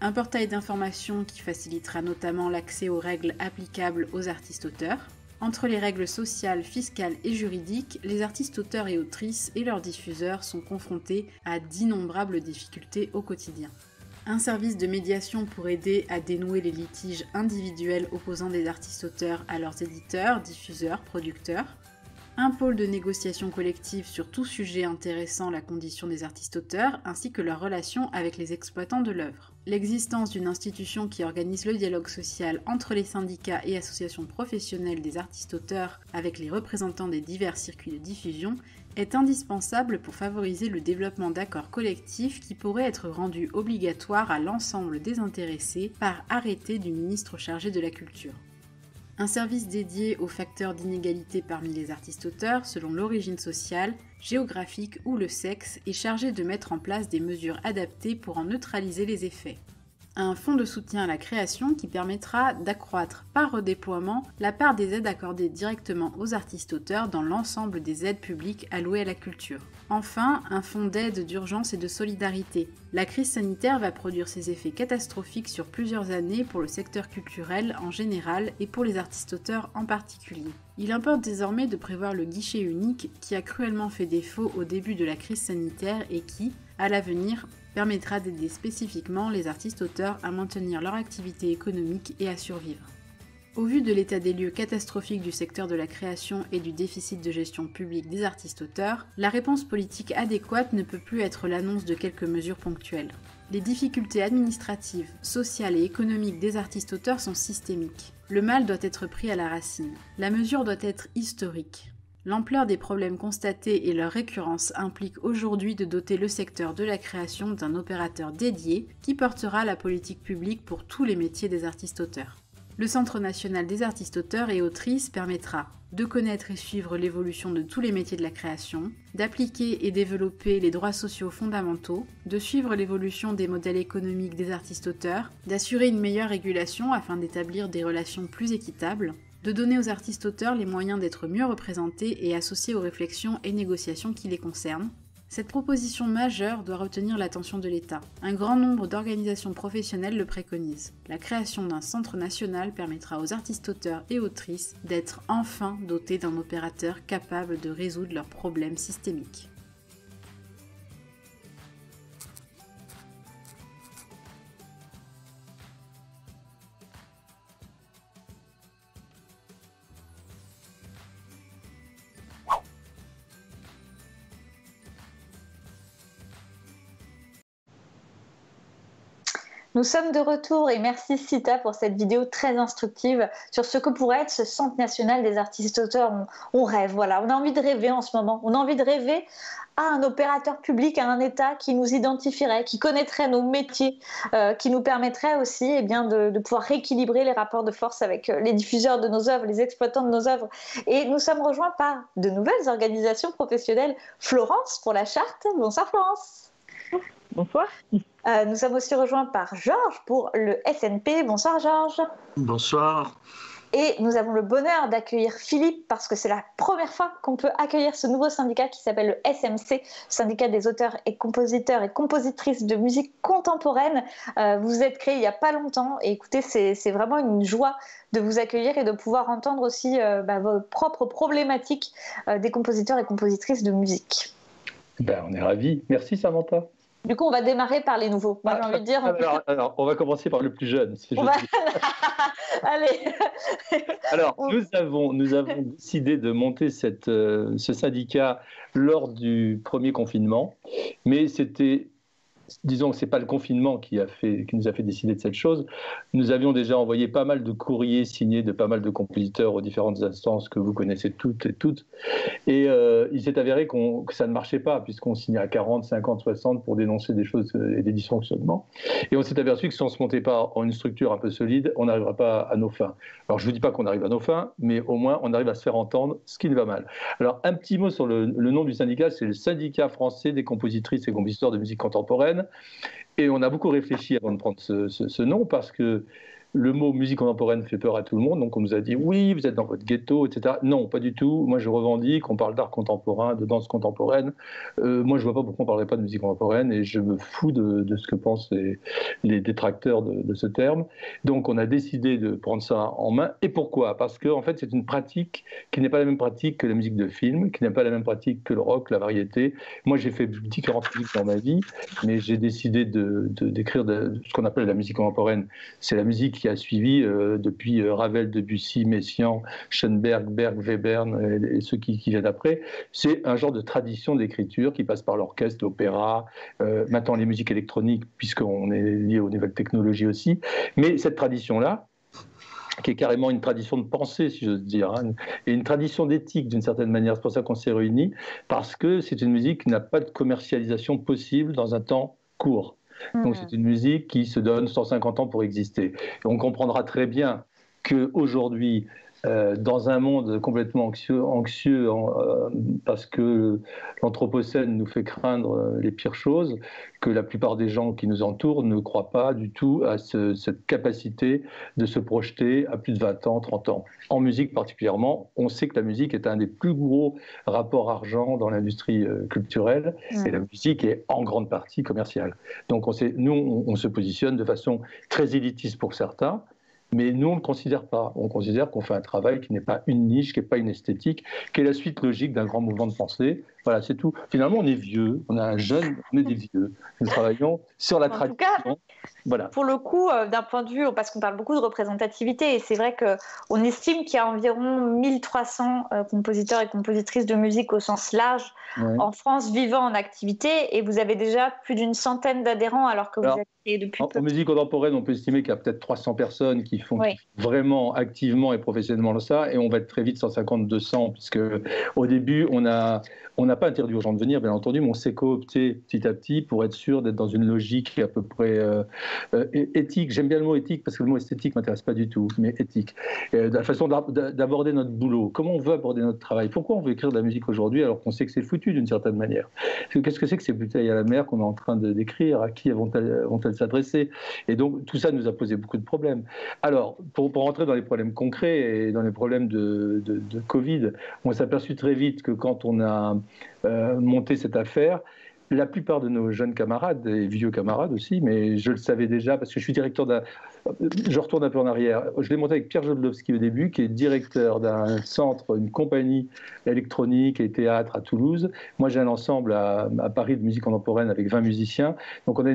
Un portail d'information qui facilitera notamment l'accès aux règles applicables aux artistes-auteurs. Entre les règles sociales, fiscales et juridiques, les artistes, auteurs et autrices et leurs diffuseurs sont confrontés à d'innombrables difficultés au quotidien. Un service de médiation pour aider à dénouer les litiges individuels opposant des artistes-auteurs à leurs éditeurs, diffuseurs, producteurs. Un pôle de négociation collective sur tout sujet intéressant la condition des artistes-auteurs ainsi que leur relation avec les exploitants de l'œuvre. L'existence d'une institution qui organise le dialogue social entre les syndicats et associations professionnelles des artistes-auteurs avec les représentants des divers circuits de diffusion est indispensable pour favoriser le développement d'accords collectifs qui pourraient être rendus obligatoires à l'ensemble des intéressés par arrêté du ministre chargé de la culture. Un service dédié aux facteurs d'inégalité parmi les artistes-auteurs selon l'origine sociale, géographique ou le sexe est chargé de mettre en place des mesures adaptées pour en neutraliser les effets. Un fonds de soutien à la création qui permettra d'accroître par redéploiement la part des aides accordées directement aux artistes-auteurs dans l'ensemble des aides publiques allouées à la culture. Enfin, un fonds d'aide d'urgence et de solidarité. La crise sanitaire va produire ses effets catastrophiques sur plusieurs années pour le secteur culturel en général et pour les artistes-auteurs en particulier. Il importe désormais de prévoir le guichet unique qui a cruellement fait défaut au début de la crise sanitaire et qui, à l'avenir, permettra d'aider spécifiquement les artistes-auteurs à maintenir leur activité économique et à survivre. Au vu de l'état des lieux catastrophique du secteur de la création et du déficit de gestion publique des artistes-auteurs, la réponse politique adéquate ne peut plus être l'annonce de quelques mesures ponctuelles. Les difficultés administratives, sociales et économiques des artistes-auteurs sont systémiques. Le mal doit être pris à la racine. La mesure doit être historique. L'ampleur des problèmes constatés et leur récurrence impliquent aujourd'hui de doter le secteur de la création d'un opérateur dédié qui portera la politique publique pour tous les métiers des artistes-auteurs. Le Centre national des artistes-auteurs et autrices permettra de connaître et suivre l'évolution de tous les métiers de la création, d'appliquer et développer les droits sociaux fondamentaux, de suivre l'évolution des modèles économiques des artistes-auteurs, d'assurer une meilleure régulation afin d'établir des relations plus équitables, de donner aux artistes-auteurs les moyens d'être mieux représentés et associés aux réflexions et négociations qui les concernent. Cette proposition majeure doit retenir l'attention de l'État. Un grand nombre d'organisations professionnelles le préconisent. La création d'un centre national permettra aux artistes-auteurs et autrices d'être enfin dotés d'un opérateur capable de résoudre leurs problèmes systémiques. Nous sommes de retour et merci Sita pour cette vidéo très instructive sur ce que pourrait être ce Centre national des artistes-auteurs. On rêve, voilà, on a envie de rêver en ce moment. On a envie de rêver à un opérateur public, à un État qui nous identifierait, qui connaîtrait nos métiers, qui nous permettrait aussi de pouvoir rééquilibrer les rapports de force avec les diffuseurs de nos œuvres, les exploitants de nos œuvres. Et nous sommes rejoints par de nouvelles organisations professionnelles. Florence pour la charte. Bonsoir Florence. Bonsoir. Nous sommes aussi rejoints par Georges pour le SNP. Bonsoir Georges. Bonsoir. Et nous avons le bonheur d'accueillir Philippe parce que c'est la première fois qu'on peut accueillir ce nouveau syndicat qui s'appelle le SMC, syndicat des auteurs et compositeurs et compositrices de musique contemporaine. Vous êtes créé il n'y a pas longtemps et écoutez, c'est vraiment une joie de vous accueillir et de pouvoir entendre aussi vos propres problématiques des compositeurs et compositrices de musique. On est ravis. Merci Samantha. Du coup, on va démarrer par les nouveaux. Moi, j'ai envie de dire. Alors, on va commencer par le plus jeune. Allez. Alors, nous avons décidé de monter ce syndicat lors du premier confinement, mais disons que ce n'est pas le confinement qui nous a fait décider de cette chose. Nous avions déjà envoyé pas mal de courriers signés de pas mal de compositeurs aux différentes instances que vous connaissez toutes et toutes. Et il s'est avéré que ça ne marchait pas, puisqu'on signait à 40, 50, 60 pour dénoncer des choses et des dysfonctionnements. Et on s'est aperçu que si on ne se montait pas en une structure un peu solide, on n'arrivera pas à nos fins. Alors je ne vous dis pas qu'on arrive à nos fins, mais au moins on arrive à se faire entendre, ce qui ne va mal. Alors un petit mot sur le nom du syndicat, c'est le Syndicat français des compositrices et compositeurs de musique contemporaine. Et on a beaucoup réfléchi avant de prendre ce nom parce que le mot musique contemporaine fait peur à tout le monde. Donc on nous a dit oui, vous êtes dans votre ghetto, etc. Non, pas du tout. Moi je revendique, on parle d'art contemporain, de danse contemporaine. Moi je vois pas pourquoi on parlerait pas de musique contemporaine et je me fous de ce que pensent les détracteurs de ce terme. Donc on a décidé de prendre ça en main. Et pourquoi ? Parce que en fait c'est une pratique qui n'est pas la même pratique que la musique de film, qui n'est pas la même pratique que le rock, la variété. Moi j'ai fait différentes musiques dans ma vie, mais j'ai décidé d'écrire ce qu'on appelle la musique contemporaine. C'est la musique qui a suivi depuis Ravel, Debussy, Messiaen, Schoenberg, Berg, Webern et ceux qui viennent après. C'est un genre de tradition d'écriture qui passe par l'orchestre, l'opéra, maintenant les musiques électroniques, puisqu'on est lié aux nouvelles technologies aussi. Mais cette tradition-là, qui est carrément une tradition de pensée, si j'ose dire, et une tradition d'éthique d'une certaine manière. C'est pour ça qu'on s'est réunis, parce que c'est une musique qui n'a pas de commercialisation possible dans un temps court. Donc c'est une musique qui se donne 150 ans pour exister. Et on comprendra très bien qu'aujourd'hui, dans un monde complètement anxieux parce que l'anthropocène nous fait craindre les pires choses, que la plupart des gens qui nous entourent ne croient pas du tout à cette capacité de se projeter à plus de 20 ans, 30 ans. En musique particulièrement, on sait que la musique est un des plus gros rapports argent dans l'industrie culturelle, et la musique est en grande partie commerciale. Donc nous, on se positionne de façon très élitiste pour certains, mais nous, on ne le considère pas. On considère qu'on fait un travail qui n'est pas une niche, qui n'est pas une esthétique, qui est la suite logique d'un grand mouvement de pensée. Voilà, c'est tout. Finalement, on est vieux, on est un jeune, on est des vieux. Nous travaillons sur la tradition. En tout cas, voilà. Pour le coup, d'un point de vue, parce qu'on parle beaucoup de représentativité, et c'est vrai qu'on estime qu'il y a environ 1300 compositeurs et compositrices de musique au sens large en France vivant en activité, et vous avez déjà plus d'une centaine d'adhérents alors que vous êtes créé depuis peu. En musique contemporaine, on peut estimer qu'il y a peut-être 300 personnes qui font vraiment activement et professionnellement ça, et on va être très vite 150-200, puisque au début, on n'a pas interdit aux gens de venir, bien entendu, mais on s'est coopté petit à petit pour être sûr d'être dans une logique à peu près éthique. J'aime bien le mot éthique parce que le mot esthétique ne m'intéresse pas du tout, mais éthique. La façon d'aborder notre boulot, comment on veut aborder notre travail, pourquoi on veut écrire de la musique aujourd'hui alors qu'on sait que c'est foutu d'une certaine manière. Qu'est-ce que c'est que ces bouteilles à la mer qu'on est en train d'écrire, à qui vont-elles s'adresser? Et donc tout ça nous a posé beaucoup de problèmes. Alors, pour rentrer dans les problèmes concrets et dans les problèmes de Covid, on s'est aperçu très vite que quand on a monté cette affaire, la plupart de nos jeunes camarades, et vieux camarades aussi, mais je le savais déjà parce que je suis directeur je retourne un peu en arrière. Je l'ai monté avec Pierre Jodlowski au début, qui est directeur d'un centre, une compagnie électronique et théâtre à Toulouse. Moi, j'ai un ensemble à Paris de musique contemporaine avec 20 musiciens. Donc, on a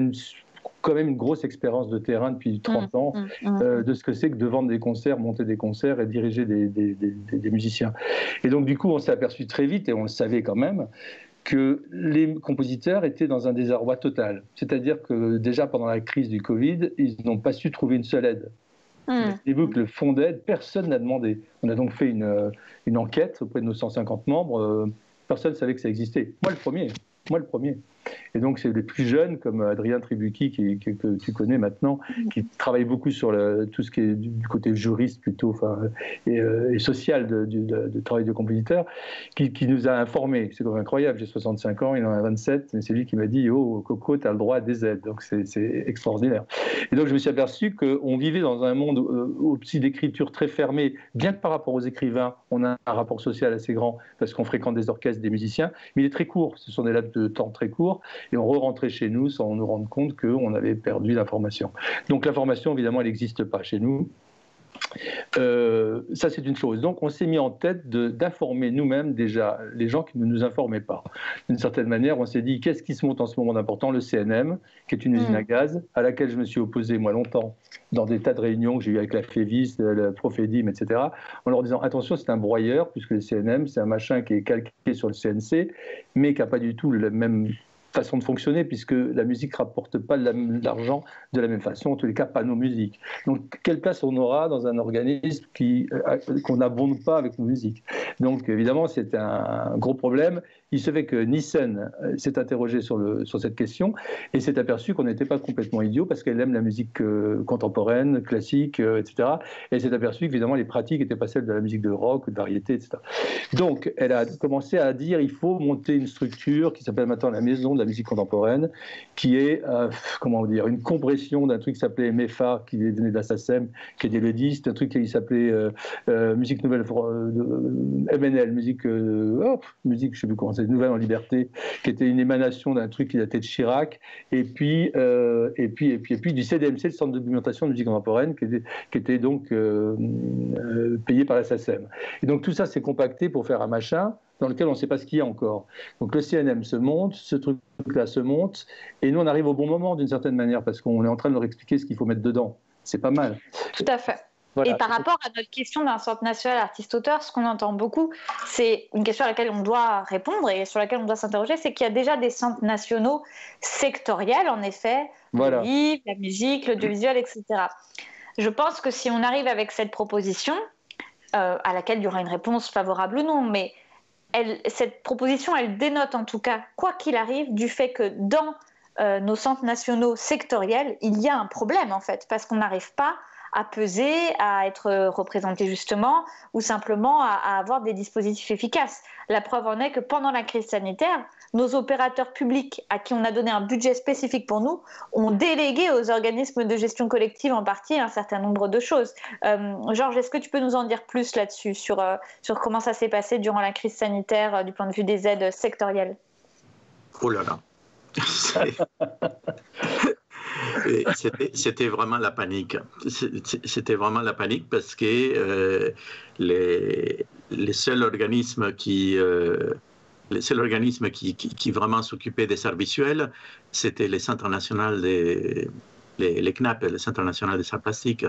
quand même une grosse expérience de terrain depuis 30 ans de ce que c'est que de vendre des concerts, monter des concerts et diriger des musiciens. Et donc, du coup, on s'est aperçu très vite, et on le savait quand même, que les compositeurs étaient dans un désarroi total. C'est-à-dire que déjà pendant la crise du Covid, ils n'ont pas su trouver une seule aide. Imaginez-vous que le fonds d'aide, personne n'a demandé. On a donc fait une enquête auprès de nos 150 membres. Personne ne savait que ça existait. Moi le premier. Et donc, c'est les plus jeunes, comme Adrien Tribucchi, que tu connais maintenant, qui travaille beaucoup sur tout ce qui est du côté juriste plutôt, et social du travail de compositeur, qui nous a informés. C'est quand même incroyable. J'ai 65 ans, il en a 27, mais c'est lui qui m'a dit « Oh, Coco, tu as le droit à des aides ». Donc, c'est extraordinaire. Et donc, je me suis aperçu qu'on vivait dans un monde aussi d'écriture très fermé, bien que par rapport aux écrivains, on a un rapport social assez grand, parce qu'on fréquente des orchestres, des musiciens, mais il est très court. Ce sont des laps de temps très courts. Et on re-rentrait chez nous sans nous rendre compte qu'on avait perdu l'information. Donc l'information, évidemment, elle n'existe pas chez nous. Ça, c'est une chose. Donc on s'est mis en tête d'informer nous-mêmes déjà les gens qui ne nous informaient pas. D'une certaine manière, on s'est dit, qu'est-ce qui se monte en ce moment d'important? Le CNM, qui est une usine à gaz, à laquelle je me suis opposé, moi, longtemps, dans des tas de réunions que j'ai eues avec la FEVIS, le Profedim, etc., en leur disant, attention, c'est un broyeur, puisque le CNM, c'est un machin qui est calqué sur le CNC, mais qui n'a pas du tout le même façon de fonctionner, puisque la musique ne rapporte pas de l'argent de la même façon, en tous les cas pas nos musiques. Donc quelle place on aura dans un organisme qu'on n'abonde pas avec nos musiques? Donc évidemment c'est un gros problème. Il se fait que Nissen s'est interrogé sur cette question et s'est aperçu qu'on n'était pas complètement idiot, parce qu'elle aime la musique contemporaine, classique, etc. Et elle s'est aperçue qu'évidemment les pratiques n'étaient pas celles de la musique de rock ou de variété, etc. Donc elle a commencé à dire il faut monter une structure qui s'appelle maintenant la Maison de la musique contemporaine, qui est comment dire, une compression d'un truc qui s'appelait MEFA, qui venait de la SACEM, qui était le disque, d'un truc qui s'appelait Musique Nouvelle MNL, musique je sais plus comment c'est, Nouvelle en Liberté, qui était une émanation d'un truc qui datait de Chirac, et puis du CDMC, le Centre de documentation de musique contemporaine, qui était donc payé par la SACEM. Et donc tout ça s'est compacté pour faire un machin dans lequel on ne sait pas ce qu'il y a encore. Donc le CNM se monte, ce truc-là se monte, et nous on arrive au bon moment d'une certaine manière, parce qu'on est en train de leur expliquer ce qu'il faut mettre dedans. C'est pas mal. Tout à fait. Voilà. Et par rapport à notre question d'un centre national artiste-auteur, ce qu'on entend beaucoup, c'est une question à laquelle on doit répondre et sur laquelle on doit s'interroger, c'est qu'il y a déjà des centres nationaux sectoriels, en effet, le livre, la musique, l'audiovisuel, etc. Je pense que si on arrive avec cette proposition, à laquelle il y aura une réponse favorable ou non, mais cette proposition, elle dénote en tout cas, quoi qu'il arrive, du fait que dans nos centres nationaux sectoriels, il y a un problème en fait, parce qu'on n'arrive pas à peser, à être représenté justement, ou simplement à avoir des dispositifs efficaces. La preuve en est que pendant la crise sanitaire, nos opérateurs publics, à qui on a donné un budget spécifique pour nous, ont délégué aux organismes de gestion collective en partie un certain nombre de choses. Georges, est-ce que tu peux nous en dire plus là-dessus, sur comment ça s'est passé durant la crise sanitaire du point de vue des aides sectorielles? Oh là là. C'était vraiment la panique. C'était vraiment la panique parce que les seuls organismes qui vraiment s'occupaient des arts visuels, c'était les centres nationaux les CNAP, le Centre national des arts plastiques.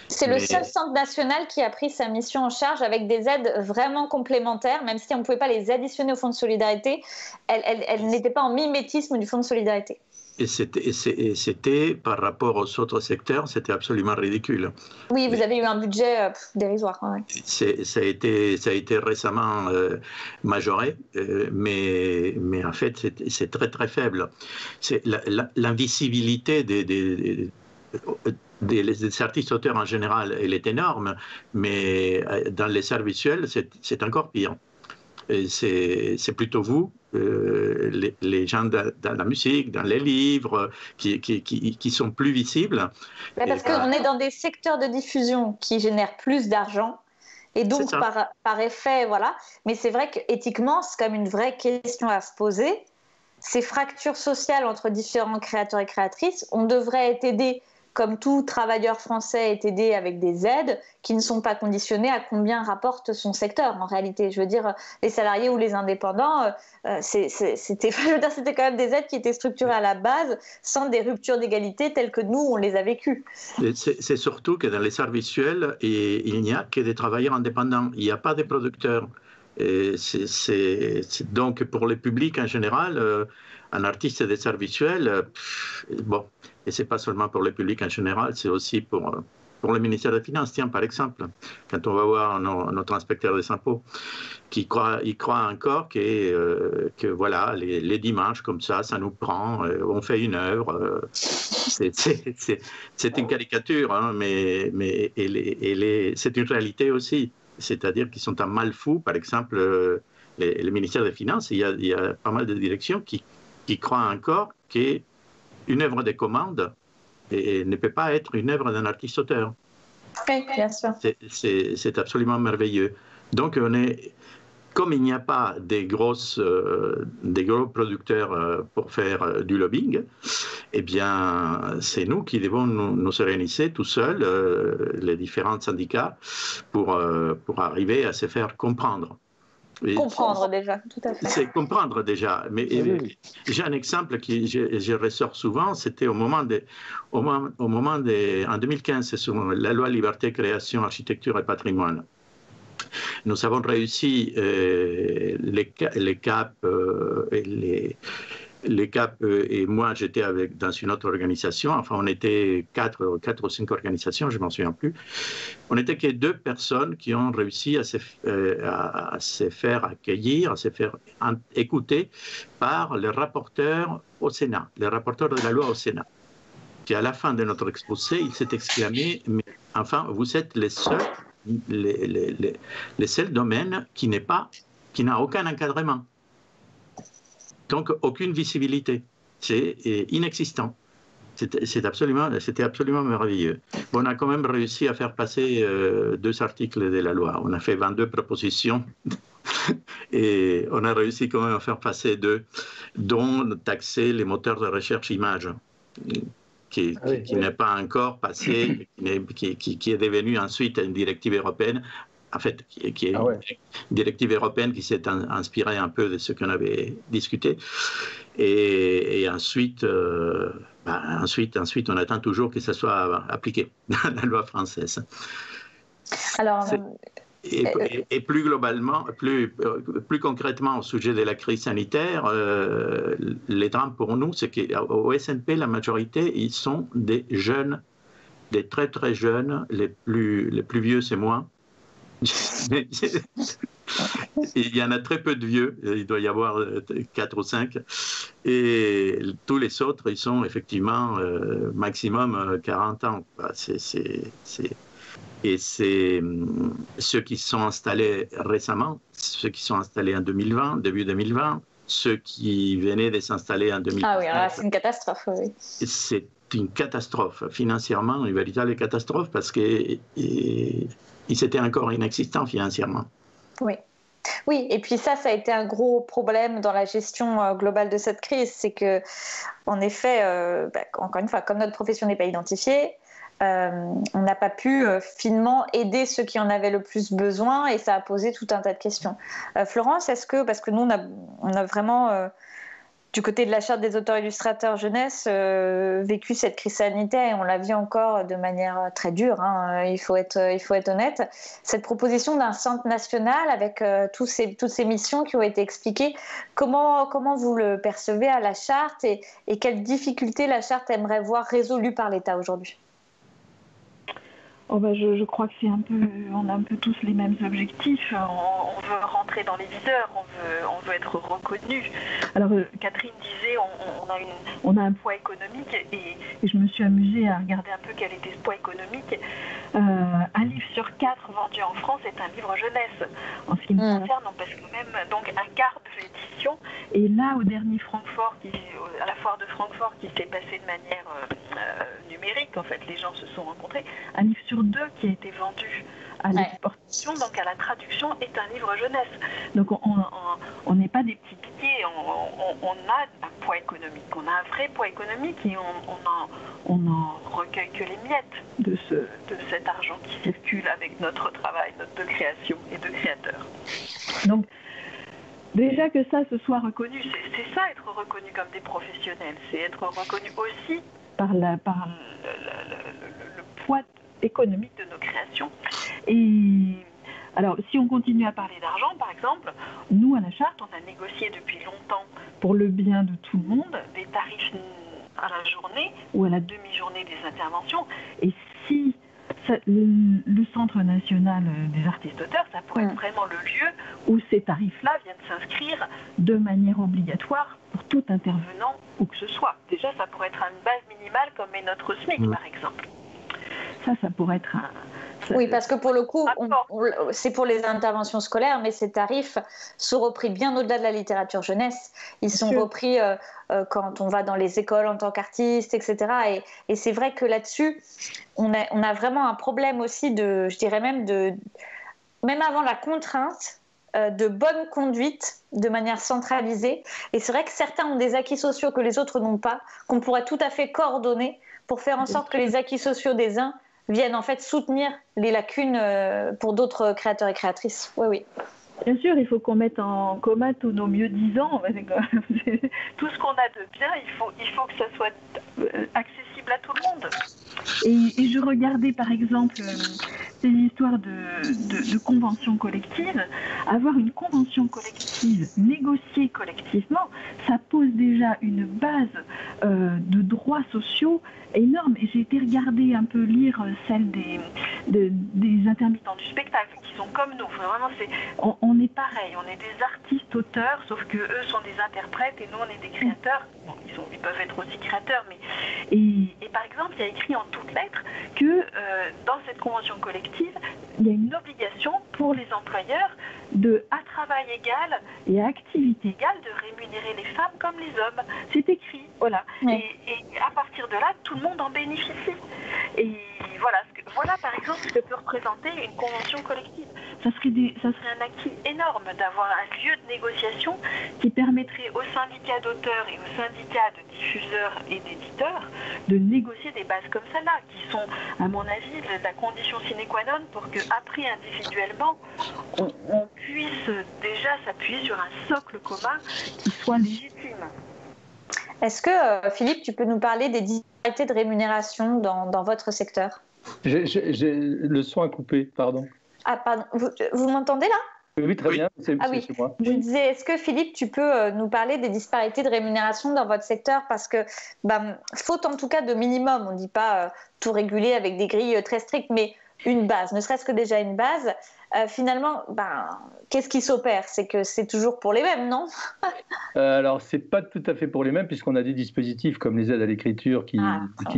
C'est le seul centre national qui a pris sa mission en charge avec des aides vraiment complémentaires, même si on ne pouvait pas les additionner au Fonds de solidarité, elles n'étaient pas en mimétisme du Fonds de solidarité. Et c'était, par rapport aux autres secteurs, c'était absolument ridicule. Oui, vous avez eu un budget dérisoire. Ouais. Ça a été récemment majoré, mais en fait, c'est très, très faible. L'invisibilité des artistes auteurs en général, elle est énorme, mais dans les arts visuels, c'est encore pire. C'est plutôt vous, les gens dans la musique, dans les livres, qui sont plus visibles. Parce qu'on est dans des secteurs de diffusion qui génèrent plus d'argent, et donc par effet, voilà. Mais c'est vrai qu'éthiquement, c'est quand même une vraie question à se poser. Ces fractures sociales entre différents créateurs et créatrices, on devrait être aidé, comme tout travailleur français est aidé avec des aides qui ne sont pas conditionnées à combien rapporte son secteur. En réalité, je veux dire, les salariés ou les indépendants, c'était quand même des aides qui étaient structurées à la base sans des ruptures d'égalité telles que nous, on les a vécues. C'est surtout que dans les arts visuels, il n'y a que des travailleurs indépendants. Il n'y a pas de producteurs. Et donc, pour le public en général, un artiste des arts visuels, bon, et c'est pas seulement pour le public en général, c'est aussi pour le ministère des Finances, tiens, par exemple, quand on va voir notre inspecteur des impôts, il croit encore que voilà, les dimanches, comme ça nous prend, on fait une œuvre. C'est une caricature, hein, mais c'est une réalité aussi. C'est-à-dire qu'ils sont un mal fou, par exemple, le ministère des Finances, il y a pas mal de directions qui croient encore qu'une œuvre de commande ne peut pas être une œuvre d'un artiste-auteur. Oui, bien sûr. C'est absolument merveilleux. Donc, comme il n'y a pas des gros producteurs pour faire du lobbying, eh bien, c'est nous qui devons nous organiser tout seuls, les différents syndicats, pour arriver à se faire comprendre. Comprendre déjà, tout à fait. C'est comprendre déjà. Mais j'ai un exemple qui je ressors souvent, c'était en 2015, c'est sur la loi Liberté, Création, Architecture et Patrimoine. Nous avons réussi les CAP et moi j'étais dans une autre organisation, enfin on était 4 ou 5 organisations, je ne m'en souviens plus. On n'était que 2 personnes qui ont réussi à se faire accueillir, à se faire écouter par les rapporteurs au Sénat, les rapporteurs de la loi au Sénat. Qui à la fin de notre exposé, il s'est exclamé, mais enfin vous êtes les seuls domaines qui n'a aucun encadrement. Donc, aucune visibilité. C'est inexistant. C'était absolument merveilleux. Bon, on a quand même réussi à faire passer 2 articles de la loi. On a fait 22 propositions et on a réussi quand même à faire passer 2, dont taxer les moteurs de recherche images, qui n'est pas encore passé, qui est devenu ensuite une directive européenne. En fait, qui est une directive européenne qui s'est inspirée un peu de ce qu'on avait discuté. Et ensuite, on attend toujours que ça soit appliqué dans la loi française. Alors, et plus globalement, plus concrètement au sujet de la crise sanitaire, les drames pour nous, c'est qu'au SNP, la majorité, ils sont des jeunes, des très très jeunes, les plus vieux, c'est moi. Il y en a très peu de vieux, il doit y avoir 4 ou 5, et tous les autres, ils sont effectivement maximum 40 ans. Et c'est ceux qui sont installés récemment, ceux qui sont installés en 2020, début 2020, ceux qui venaient de s'installer en 2019. Ah oui, alors c'est une catastrophe, oui. C'est une catastrophe, financièrement, une véritable catastrophe, parce qu'ils étaient encore inexistants financièrement. Oui. Oui, et puis ça a été un gros problème dans la gestion globale de cette crise, c'est que, en effet, encore une fois, comme notre profession n'est pas identifiée, on n'a pas pu finement aider ceux qui en avaient le plus besoin, et ça a posé tout un tas de questions. Florence, parce que nous on a vraiment du côté de la charte des auteurs-illustrateurs jeunesse vécu cette crise sanitaire, et on la vit encore de manière très dure, hein, il faut être honnête. Cette proposition d'un centre national avec toutes ces missions qui ont été expliquées, comment vous le percevez à la charte, et quelles difficultés la charte aimerait voir résolues par l'État aujourd'hui? Je crois que on a un peu tous les mêmes objectifs. On veut rentrer dans les viseurs, on veut être reconnu. Alors Catherine disait, on a un poids économique, et je me suis amusée à regarder un peu quel était ce poids économique. Un livre sur 4 vendu en France est un livre jeunesse. En ce qui me concerne, on passe quand même donc un quart de l'édition. Et là, au dernier Francfort, à la foire de Francfort, qui s'est passée de manière numérique, en fait, les gens se sont rencontrés, un livre sur 2 qui a été vendu à l'exportation, donc à la traduction, est un livre jeunesse. Donc on n'est pas des petits pieds, on a un poids économique, on a un vrai poids économique, et on en recueille que les miettes de cet argent qui circule avec notre travail, de création et de créateurs. Donc déjà que ça se soit reconnu, c'est ça, être reconnu comme des professionnels, c'est être reconnu aussi par le poids économique de nos créations. Et Alors, si on continue à parler d'argent, par exemple, nous, à la Charte, on a négocié depuis longtemps, pour le bien de tout le monde, des tarifs à la journée ou à la demi-journée des interventions. Et si le Centre national des artistes-auteurs, ça pourrait être vraiment le lieu où ces tarifs-là viennent s'inscrire de manière obligatoire pour tout intervenant où que ce soit. Déjà, ça pourrait être une base minimale comme est notre SMIC, par exemple. Ça pourrait être un... Oui, parce que pour le coup, c'est pour les interventions scolaires, mais ces tarifs sont repris bien au-delà de la littérature jeunesse. Ils sont repris quand on va dans les écoles en tant qu'artiste, etc. Et c'est vrai que là-dessus, on a vraiment un problème aussi je dirais même avant la contrainte, de bonne conduite de manière centralisée. Et c'est vrai que certains ont des acquis sociaux que les autres n'ont pas, qu'on pourrait tout à fait coordonner pour faire en sorte que les acquis sociaux des uns viennent en fait soutenir les lacunes pour d'autres créateurs et créatrices. Oui, oui. Bien sûr, il faut qu'on mette en commun tous nos mieux-disants. Tout ce qu'on a de bien, il faut que ça soit accessible à tout le monde. Et je regardais par exemple ces histoires de conventions collectives. Avoir une convention collective, négociée collectivement, ça pose déjà une base de droits sociaux énorme. Et j'ai été regarder un peu, lire celle des intermittents du spectacle qui sont comme nous. Vraiment, on est pareil, on est des artistes-auteurs, sauf que eux sont des interprètes et nous on est des créateurs. Bon, ils peuvent être aussi créateurs, mais et par exemple, il y a écrit en toutes lettres que dans cette convention collective, il y a une obligation pour les employeurs à travail égal et à activité égale de rémunérer les femmes comme les hommes. C'est écrit, voilà. Oui. Et à partir de là, tout le monde en bénéficie. Et voilà par exemple ce que peut représenter une convention collective. Ça serait un acquis énorme d'avoir un lieu de négociation qui permettrait aux syndicats d'auteurs et aux syndicats de diffuseurs et d'éditeurs de négocier des bases comme celle-là, qui sont, à mon avis, la condition sine qua non pour qu'après, individuellement, on puisse déjà s'appuyer sur un socle commun qui soit légitime. Est-ce que, Philippe, tu peux nous parler des disparités de rémunération dans votre secteur ? J'ai le son a coupé, pardon. Ah, pardon. Vous m'entendez là ? Oui, très bien. C'est chez moi. Je disais, est-ce que Philippe, tu peux nous parler des disparités de rémunération dans votre secteur ? Parce que, faute en tout cas de minimum, on ne dit pas tout réguler avec des grilles très strictes, mais une base, ne serait-ce que déjà une base. Finalement, qu'est-ce qui s'opère ? C'est que c'est toujours pour les mêmes, non ? Alors, c'est pas tout à fait pour les mêmes, puisqu'on a des dispositifs comme les aides à l'écriture qui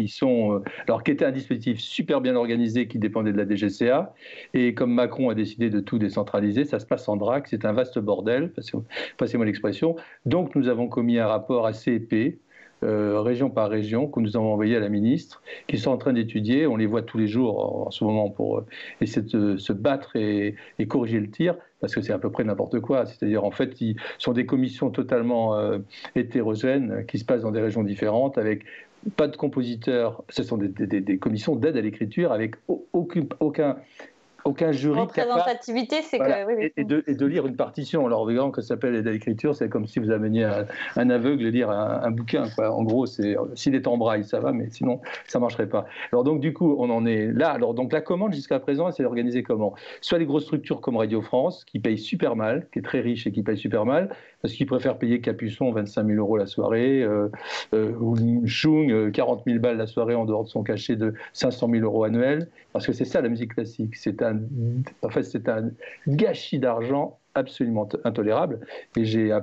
sont... qui était un dispositif super bien organisé qui dépendait de la DGCA. Et comme Macron a décidé de tout décentraliser, ça se passe en drac, c'est un vaste bordel, passez-moi l'expression. Donc, nous avons commis un rapport assez épais, région par région, que nous avons envoyé à la ministre, qui sont en train d'étudier. On les voit tous les jours en ce moment pour essayer de se battre et corriger le tir, parce que c'est à peu près n'importe quoi. C'est-à-dire, en fait, ils sont des commissions totalement hétérogènes qui se passent dans des régions différentes, avec pas de compositeurs. Ce sont des commissions d'aide à l'écriture avec aucun jury représentativité, capable, c'est que oui. Et de lire une partition. Alors évidemment, que ça s'appelle aide à l'écriture, c'est comme si vous ameniez un aveugle lire un bouquin, quoi. En gros, s'il est en braille, ça va, mais sinon ça marcherait pas. Alors donc du coup, on en est là. Alors donc la commande jusqu'à présent, elle s'est organisée comment ? Soit les grosses structures comme Radio France, qui payent super mal, qui est très riche et qui paye super mal, parce qu'ils préfèrent payer Capuçon 25 000 € la soirée, ou Chung 40 000 balles la soirée en dehors de son cachet de 500 000 € annuel, parce que c'est ça la musique classique. C'est un gâchis d'argent absolument intolérable. Et j'ai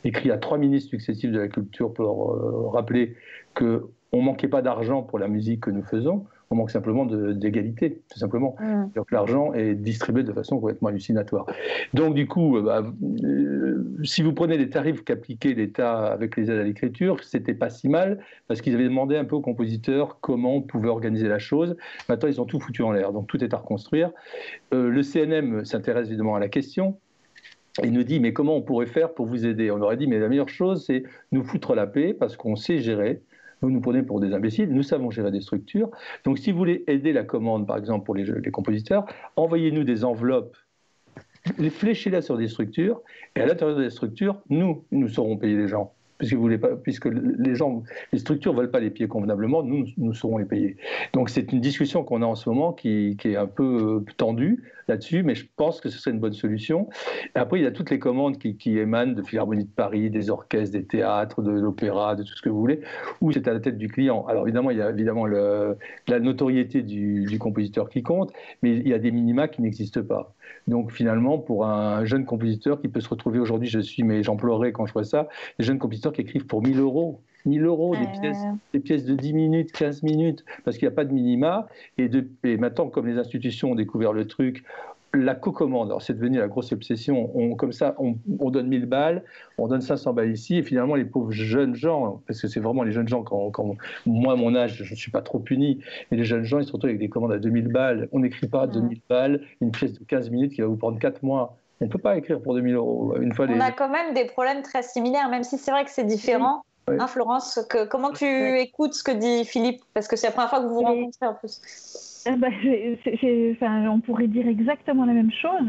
écrit à 3 ministres successifs de la culture pour rappeler qu'on ne manquait pas d'argent pour la musique que nous faisons. On manque simplement d'égalité, tout simplement. Donc l'argent est distribué de façon complètement hallucinatoire. Donc du coup, si vous prenez les tarifs qu'appliquait l'État avec les aides à l'écriture, c'était pas si mal, parce qu'ils avaient demandé un peu aux compositeurs comment on pouvait organiser la chose. Maintenant, ils ont tout foutu en l'air, donc tout est à reconstruire. Le CNM s'intéresse évidemment à la question. Il nous dit, mais comment on pourrait faire pour vous aider ? On aurait dit, mais la meilleure chose, c'est nous foutre la paix, parce qu'on sait gérer. Vous nous prenez pour des imbéciles, nous savons gérer des structures. Donc si vous voulez aider la commande, par exemple pour les compositeurs, envoyez-nous des enveloppes, fléchez-les sur des structures, et à l'intérieur des structures, nous saurons payer les gens. puisque les structures ne veulent pas les payer convenablement, nous saurons les payer. Donc c'est une discussion qu'on a en ce moment qui est un peu tendue là-dessus, mais je pense que ce serait une bonne solution. Et après, il y a toutes les commandes qui émanent de Philharmonie de Paris, des orchestres, des théâtres, de l'opéra, de tout ce que vous voulez, où c'est à la tête du client. Alors évidemment, il y a la notoriété du compositeur qui compte, mais il y a des minima qui n'existent pas. Donc finalement, pour un jeune compositeur qui peut se retrouver aujourd'hui, mais j'en pleurais quand je vois ça, des jeunes compositeurs qui écrivent pour 1 000 euros. 1 000 euros, des pièces de 10 minutes, 15 minutes, parce qu'il n'y a pas de minima. Et maintenant, comme les institutions ont découvert le truc, la cocommande, alors c'est devenu la grosse obsession. Comme ça, on donne 1 000 balles, on donne 500 balles ici, et finalement, les pauvres jeunes gens, parce que c'est vraiment les jeunes gens, quand moi, à mon âge, je ne suis pas trop puni, mais les jeunes gens, ils se retrouvent avec des commandes à 2 000 balles. On n'écrit pas à 2 000 balles une pièce de 15 minutes qui va vous prendre 4 mois. On ne peut pas écrire pour 2 000 euros. On a quand même des problèmes très similaires, même si c'est vrai que c'est différent. Oui. Hein, Florence, comment tu écoutes ce que dit Philippe? Parce que c'est la première fois que vous vous rencontrez en plus. On pourrait dire exactement la même chose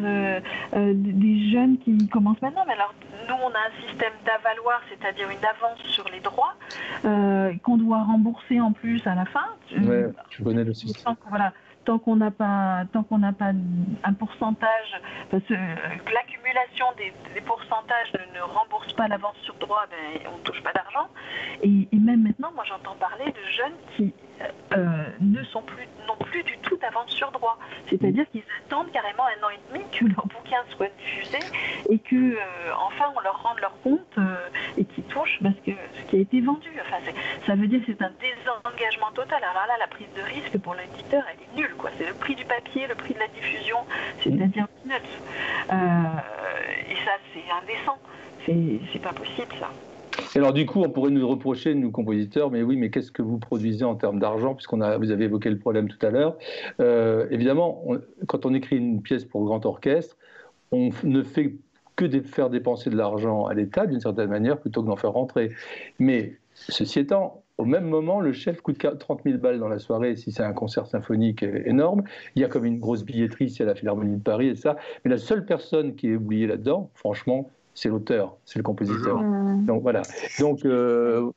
des jeunes qui commencent maintenant. Mais alors, nous, on a un système d'avaloir, c'est-à-dire une avance sur les droits qu'on doit rembourser en plus à la fin. Oui, je connais le système. Voilà. Tant qu'on n'a pas un pourcentage, parce que l'accumulation des pourcentages ne rembourse pas l'avance sur droit, on ne touche pas d'argent. Et même maintenant, moi j'entends parler de jeunes qui n'ont plus du tout d'avance sur droit. C'est-à-dire qu'ils attendent carrément 1 an et demi que leur bouquin soit diffusé et que enfin on leur rende leur compte et qu'ils touchent parce que ce qui a été vendu. Enfin, ça veut dire que c'est un désengagement total. Alors là, la prise de risque pour l'éditeur, elle est nulle, quoi. C'est le prix du papier, le prix de la diffusion, c'est-à-dire peanuts. Et ça, c'est indécent. C'est pas possible, ça. Alors du coup, on pourrait nous reprocher, nous compositeurs, mais oui, mais qu'est-ce que vous produisez en termes d'argent, vous avez évoqué le problème tout à l'heure. Évidemment, quand on écrit une pièce pour grand orchestre, on ne fait que faire dépenser de l'argent à l'État, d'une certaine manière, plutôt que d'en faire rentrer. Mais ceci étant, au même moment, le chef coûte 30 000 balles dans la soirée, si c'est un concert symphonique énorme. Il y a comme une grosse billetterie, c'est à la Philharmonie de Paris et ça. Mais la seule personne qui est oubliée là-dedans, franchement, c'est l'auteur, c'est le compositeur. Donc voilà. Donc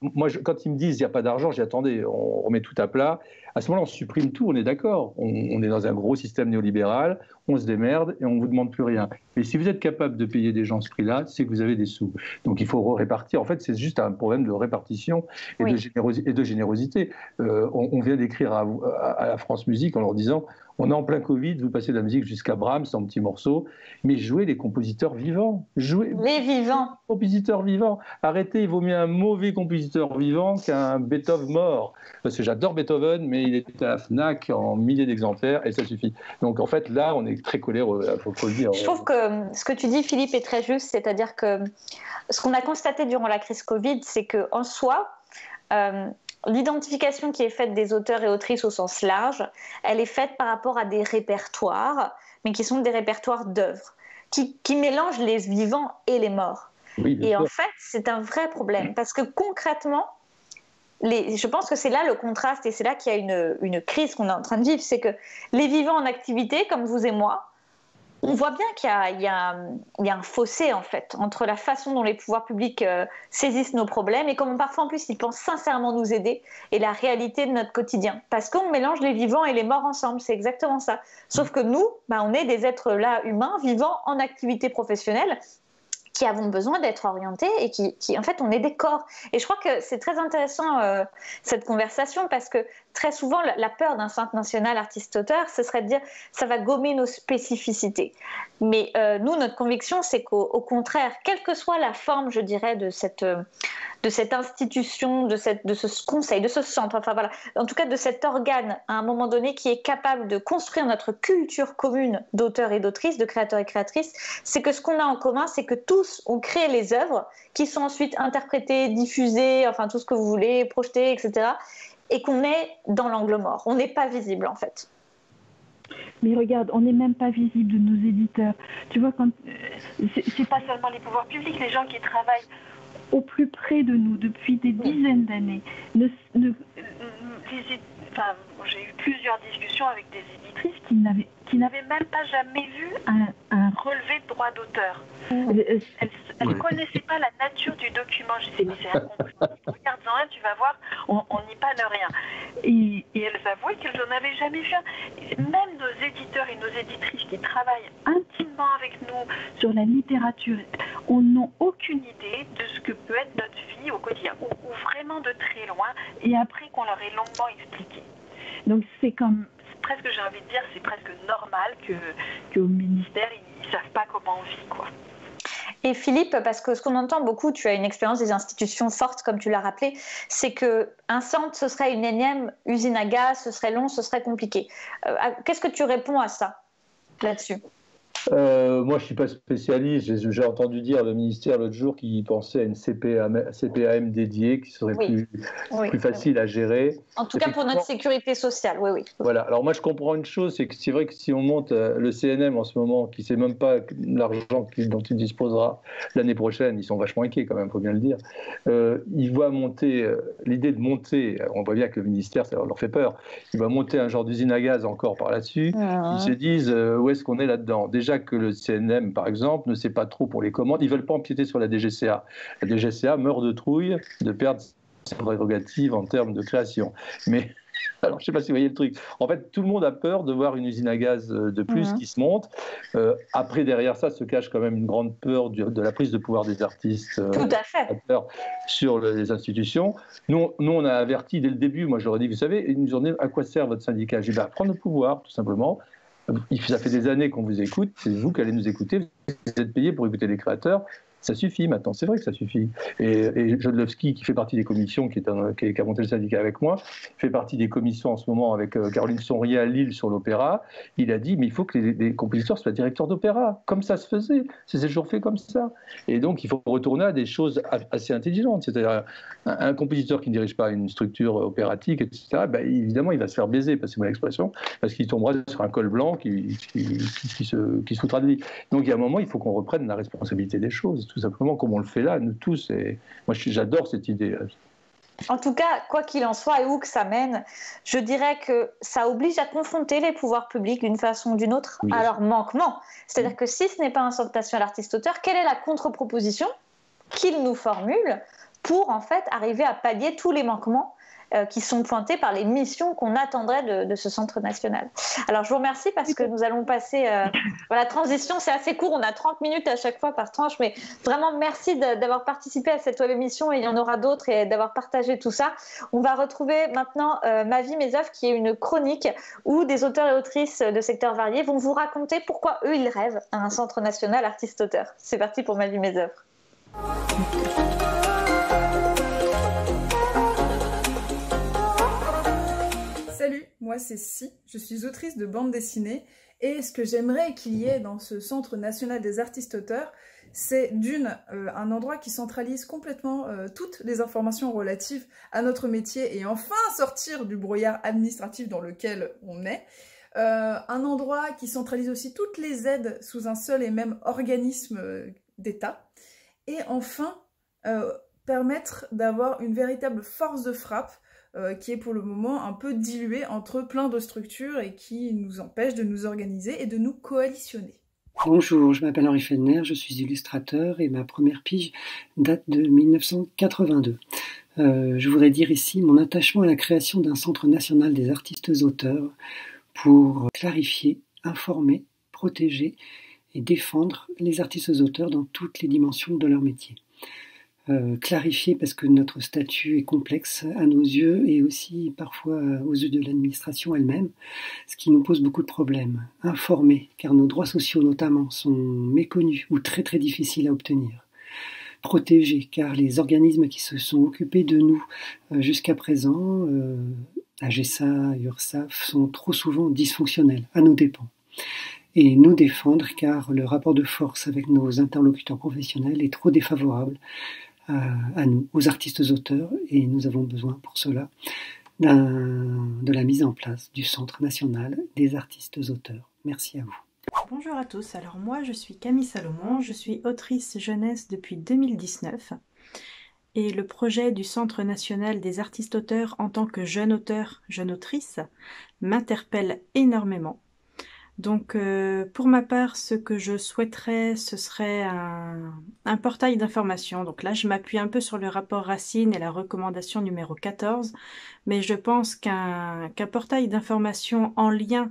moi, quand ils me disent il n'y a pas d'argent, j'ai attendez, on remet tout à plat. À ce moment-là, on supprime tout, on est d'accord. On est dans un gros système néolibéral, on se démerde et on ne vous demande plus rien. Mais si vous êtes capable de payer des gens ce prix-là, c'est que vous avez des sous. Donc il faut répartir. En fait, c'est juste un problème de répartition et, de générosité. On vient d'écrire à la France Musique en leur disant on est en plein Covid, vous passez de la musique jusqu'à Brahms en petits morceaux, mais jouez les compositeurs vivants. Jouez les vivants. Compositeurs vivants. Arrêtez, il vaut mieux un mauvais compositeur vivant qu'un Beethoven mort. Parce que j'adore Beethoven, mais il était à la FNAC en milliers d'exemplaires et ça suffit. Donc en fait, là, on est très coléreux, faut le dire. Je trouve que ce que tu dis, Philippe, est très juste. C'est-à-dire que ce qu'on a constaté durant la crise Covid, c'est qu'en soi, l'identification qui est faite des auteurs et autrices au sens large, elle est faite par rapport à des répertoires, mais qui sont des répertoires d'œuvres, qui mélangent les vivants et les morts. Oui, et en fait, c'est un vrai problème, parce que concrètement, je pense que c'est là le contraste, et c'est là qu'il y a une crise qu'on est en train de vivre, c'est que les vivants en activité, comme vous et moi, on voit bien qu'il y a un fossé, en fait, entre la façon dont les pouvoirs publics saisissent nos problèmes et comment parfois, en plus, ils pensent sincèrement nous aider et la réalité de notre quotidien. Parce qu'on mélange les vivants et les morts ensemble, c'est exactement ça. Sauf que nous, on est des êtres là, humains, vivants, en activité professionnelle, qui avons besoin d'être orientés et qui, en fait, on est des corps. Et je crois que c'est très intéressant, cette conversation, parce que très souvent, la peur d'un centre national artiste-auteur, ce serait de dire ça va gommer nos spécificités. Mais nous, notre conviction, c'est qu'au contraire, quelle que soit la forme, je dirais, de cette institution, de ce conseil, de ce centre, enfin voilà, en tout cas de cet organe, à un moment donné, qui est capable de construire notre culture commune d'auteurs et d'autrices, de créateurs et créatrices, c'est que ce qu'on a en commun, c'est que tous, on crée les œuvres qui sont ensuite interprétées, diffusées, enfin tout ce que vous voulez, projetées, etc., et qu'on est dans l'angle mort. On n'est pas visible, en fait. Mais regarde, on n'est même pas visible de nos éditeurs. Tu vois, c'est pas seulement les pouvoirs publics, les gens qui travaillent au plus près de nous depuis des dizaines d'années. j'ai eu plusieurs discussions avec des éditrices qui n'avaient même pas jamais vu un relevé de droit d'auteur. Elles ne connaissaient pas la nature du document. Je disais, mais c'est incompréhensible. Regarde-en un, tu vas voir, on n'y panne rien. Et elles avouaient qu'elles n'en avaient jamais vu un. Même nos éditeurs et nos éditrices qui travaillent intimement avec nous sur la littérature, on n'a aucune idée de ce que peut être notre vie au quotidien, ou vraiment de très loin, et après qu'on leur ait longuement expliqué. Donc presque, j'ai envie de dire, c'est presque normal qu'au ministère, ils ne savent pas comment on vit, quoi. Et Philippe, parce que ce qu'on entend beaucoup, tu as une expérience des institutions fortes, comme tu l'as rappelé, c'est qu'un centre, ce serait une énième usine à gaz, ce serait long, ce serait compliqué. Qu'est-ce que tu réponds à ça, là-dessus ? Moi, je ne suis pas spécialiste. J'ai entendu dire le ministère l'autre jour qu'il pensait à une CPAM dédiée qui serait plus facile à gérer. En tout cas, pour notre sécurité sociale, oui. Voilà. Alors moi, je comprends une chose, c'est que c'est vrai que si on monte le CNM en ce moment, qui ne sait même pas l'argent dont il disposera l'année prochaine, ils sont vachement inquiets quand même, il faut bien le dire. Ils voient monter, l'idée de monter, on voit bien que le ministère, ça leur fait peur, il va monter un genre d'usine à gaz encore par là-dessus. Ils se disent, où est-ce qu'on est là-dedans ? Déjà que le CNM, par exemple, ne sait pas trop pour les commandes. Ils ne veulent pas empiéter sur la DGCA. La DGCA meurt de trouille de perdre ses prérogatives en termes de création. Mais, alors, je ne sais pas si vous voyez le truc. En fait, tout le monde a peur de voir une usine à gaz de plus qui se monte. Après, derrière ça, se cache quand même une grande peur de la prise de pouvoir des artistes sur les institutions. Nous, on a averti dès le début. Moi, j'aurais dit, vous savez, une journée, à quoi sert votre syndicat ? J'ai dit, prendre le pouvoir, tout simplement. Ça fait des années qu'on vous écoute, c'est vous qui allez nous écouter, vous êtes payés pour écouter les créateurs, ça suffit maintenant, c'est vrai que ça suffit. Et Jodlowski, qui fait partie des commissions, qui a monté le syndicat avec moi, fait partie des commissions en ce moment avec Caroline Sonrier à Lille sur l'opéra, il a dit, mais il faut que les compositeurs soient directeurs d'opéra, comme ça se faisait, c'est toujours fait comme ça. Et donc il faut retourner à des choses assez intelligentes, c'est-à-dire un compositeur qui ne dirige pas une structure opératique, etc., évidemment il va se faire baiser, passez-moi l'expression, parce qu'il tombera sur un col blanc qui se foutra de lui. Donc il y a un moment, il faut qu'on reprenne la responsabilité des choses, tout simplement comme on le fait là, nous tous. Et moi, j'adore cette idée. En tout cas, quoi qu'il en soit et où que ça mène, je dirais que ça oblige à confronter les pouvoirs publics d'une façon ou d'une autre à leur manquement. C'est-à-dire que si ce n'est pas un centre national artiste-auteur, quelle est la contre-proposition qu'ils nous formulent pour en fait arriver à pallier tous les manquements qui sont pointés par les missions qu'on attendrait de ce centre national. Alors je vous remercie parce que nous allons passer la transition, c'est assez court, on a 30 minutes à chaque fois par tranche, mais vraiment merci d'avoir participé à cette web émission et il y en aura d'autres et d'avoir partagé tout ça. On va retrouver maintenant Ma vie, mes œuvres, qui est une chronique où des auteurs et autrices de secteurs variés vont vous raconter pourquoi eux ils rêvent à un centre national artiste-auteur. C'est parti pour Ma vie, mes œuvres. Salut, moi c'est Si, je suis autrice de bande dessinée et ce que j'aimerais qu'il y ait dans ce Centre national des artistes-auteurs, c'est un endroit qui centralise complètement toutes les informations relatives à notre métier et enfin sortir du brouillard administratif dans lequel on est. Un endroit qui centralise aussi toutes les aides sous un seul et même organisme d'État. Et enfin, permettre d'avoir une véritable force de frappe qui est pour le moment un peu diluée entre plein de structures et qui nous empêche de nous organiser et de nous coalitionner. Bonjour, je m'appelle Henri Fellner, je suis illustrateur et ma première pige date de 1982. Je voudrais dire ici mon attachement à la création d'un centre national des artistes-auteurs pour clarifier, informer, protéger et défendre les artistes-auteurs dans toutes les dimensions de leur métier. Clarifier parce que notre statut est complexe à nos yeux et aussi parfois aux yeux de l'administration elle-même, ce qui nous pose beaucoup de problèmes. Informer, car nos droits sociaux notamment sont méconnus ou très très difficiles à obtenir. Protéger, car les organismes qui se sont occupés de nous jusqu'à présent, AGESA, URSAF, sont trop souvent dysfonctionnels, à nos dépens. Et nous défendre, car le rapport de force avec nos interlocuteurs professionnels est trop défavorable à nous, aux artistes-auteurs, et nous avons besoin pour cela de la mise en place du Centre national des artistes-auteurs. Merci à vous. Bonjour à tous, alors moi je suis Camille Salomon, je suis autrice jeunesse depuis 2019 et le projet du Centre national des artistes-auteurs en tant que jeune auteur, jeune autrice, m'interpelle énormément. Donc pour ma part, ce que je souhaiterais, ce serait un portail d'information. Donc là, je m'appuie un peu sur le rapport Racine et la recommandation numéro 14, mais je pense qu'un portail d'information en lien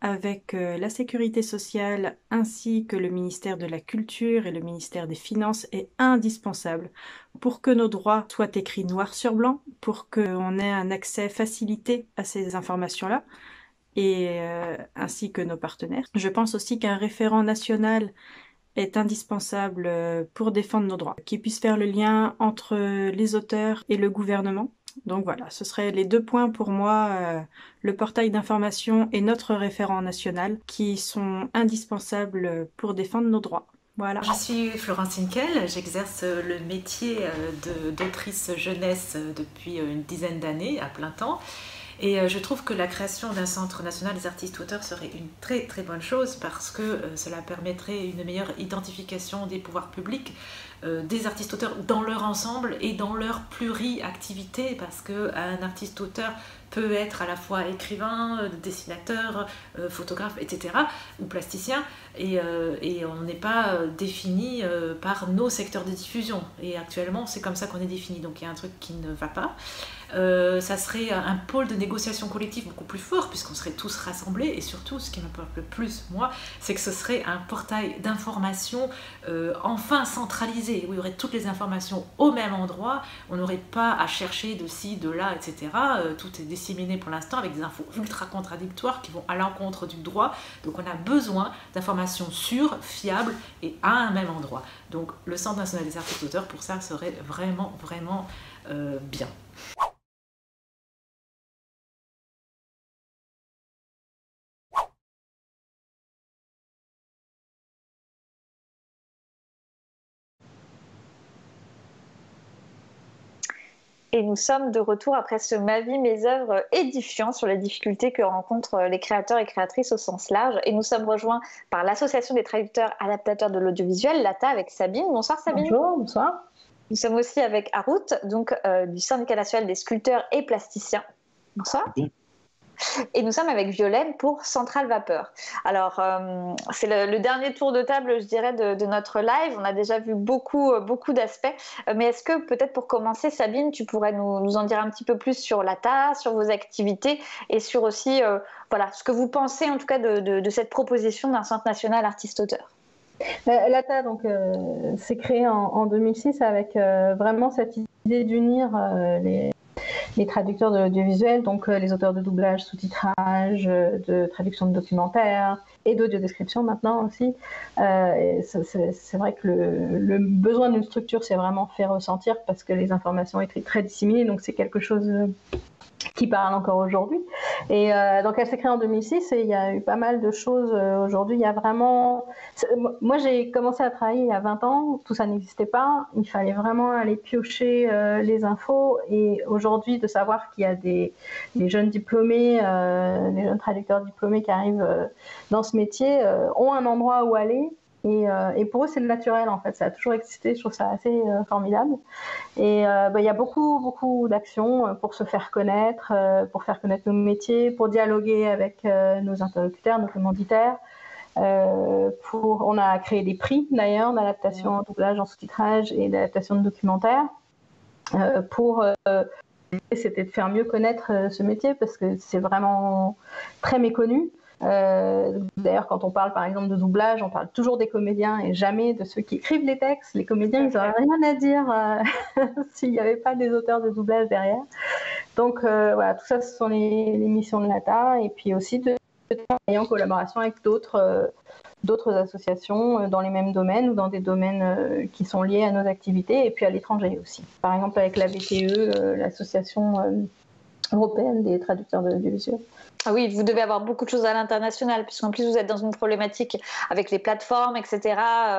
avec la sécurité sociale ainsi que le ministère de la Culture et le ministère des Finances est indispensable pour que nos droits soient écrits noir sur blanc, pour qu'on ait un accès facilité à ces informations-là, et ainsi que nos partenaires. Je pense aussi qu'un référent national est indispensable pour défendre nos droits, qui puisse faire le lien entre les auteurs et le gouvernement. Donc voilà, ce seraient les 2 points pour moi, le portail d'information et notre référent national, qui sont indispensables pour défendre nos droits. Voilà. Je suis Florence Hinkel, j'exerce le métier d'autrice jeunesse depuis une dizaine d'années à plein temps. Et je trouve que la création d'un centre national des artistes-auteurs serait une très très bonne chose parce que cela permettrait une meilleure identification des pouvoirs publics, des artistes-auteurs dans leur ensemble et dans leur pluriactivité, parce qu'un artiste-auteur peut être à la fois écrivain, dessinateur, photographe, etc., ou plasticien, et on n'est pas défini par nos secteurs de diffusion. Et actuellement, c'est comme ça qu'on est défini, donc il y a un truc qui ne va pas. Ça serait un pôle de négociation collective beaucoup plus fort puisqu'on serait tous rassemblés, et surtout ce qui m'importe le plus moi, c'est que ce serait un portail d'information enfin centralisé, où il y aurait toutes les informations au même endroit, on n'aurait pas à chercher de ci, de là, etc. Tout est disséminé pour l'instant avec des infos ultra contradictoires qui vont à l'encontre du droit, donc on a besoin d'informations sûres, fiables et à un même endroit. Donc le Centre national des artistes-auteurs pour ça serait vraiment bien. Et nous sommes de retour après ce Ma vie, mes œuvres édifiant sur les difficultés que rencontrent les créateurs et créatrices au sens large. Et nous sommes rejoints par l'Association des traducteurs adaptateurs de l'audiovisuel, l'ATA, avec Sabine. Bonsoir Sabine. Bonjour, bonsoir. Nous sommes aussi avec Harout, donc du Syndicat national des sculpteurs et plasticiens. Bonsoir. Oui. Et nous sommes avec Violaine pour Centrale Vapeur. Alors, c'est le dernier tour de table, je dirais, de notre live. On a déjà vu beaucoup d'aspects. Mais est-ce que, peut-être pour commencer, Sabine, tu pourrais nous en dire un petit peu plus sur l'ATA, sur vos activités et sur aussi voilà, ce que vous pensez, en tout cas, de cette proposition d'un Centre national artiste-auteur. L'ATA s'est créé en 2006 avec vraiment cette idée d'unir les traducteurs de l'audiovisuel, donc les auteurs de doublage, sous-titrage, de traduction de documentaires et d'audiodescription maintenant aussi. C'est vrai que le besoin d'une structure s'est vraiment fait ressentir parce que les informations étaient très disséminées, donc c'est quelque chose qui parle encore aujourd'hui. Et donc elle s'est créée en 2006 et il y a eu pas mal de choses aujourd'hui. Il y a vraiment... Moi j'ai commencé à travailler il y a 20 ans, tout ça n'existait pas. Il fallait vraiment aller piocher les infos, et aujourd'hui de savoir qu'il y a des jeunes diplômés, des jeunes traducteurs diplômés qui arrivent dans ce métier, ont un endroit où aller. Et pour eux, c'est le naturel, en fait. Ça a toujours existé. Je trouve ça assez formidable. Et il y a beaucoup d'actions pour se faire connaître nos métiers, pour dialoguer avec nos interlocuteurs, nos commanditaires. On a créé des prix, d'ailleurs, d'adaptation en doublage, en sous-titrage et d'adaptation de documentaires. C'était de faire mieux connaître ce métier parce que c'est vraiment très méconnu. D'ailleurs, quand on parle par exemple de doublage, on parle toujours des comédiens et jamais de ceux qui écrivent les textes. Les comédiens, ils n'auraient rien à dire s'il n'y avait pas des auteurs de doublage derrière. Donc voilà, tout ça, ce sont les missions de l'ATA, et puis aussi de travailler en collaboration avec d'autres associations dans les mêmes domaines ou dans des domaines qui sont liés à nos activités, et puis à l'étranger aussi. Par exemple avec la VTE, l'association européenne des traducteurs de l'audiovisuel. Ah oui, vous devez avoir beaucoup de choses à l'international, puisqu'en plus vous êtes dans une problématique avec les plateformes, etc.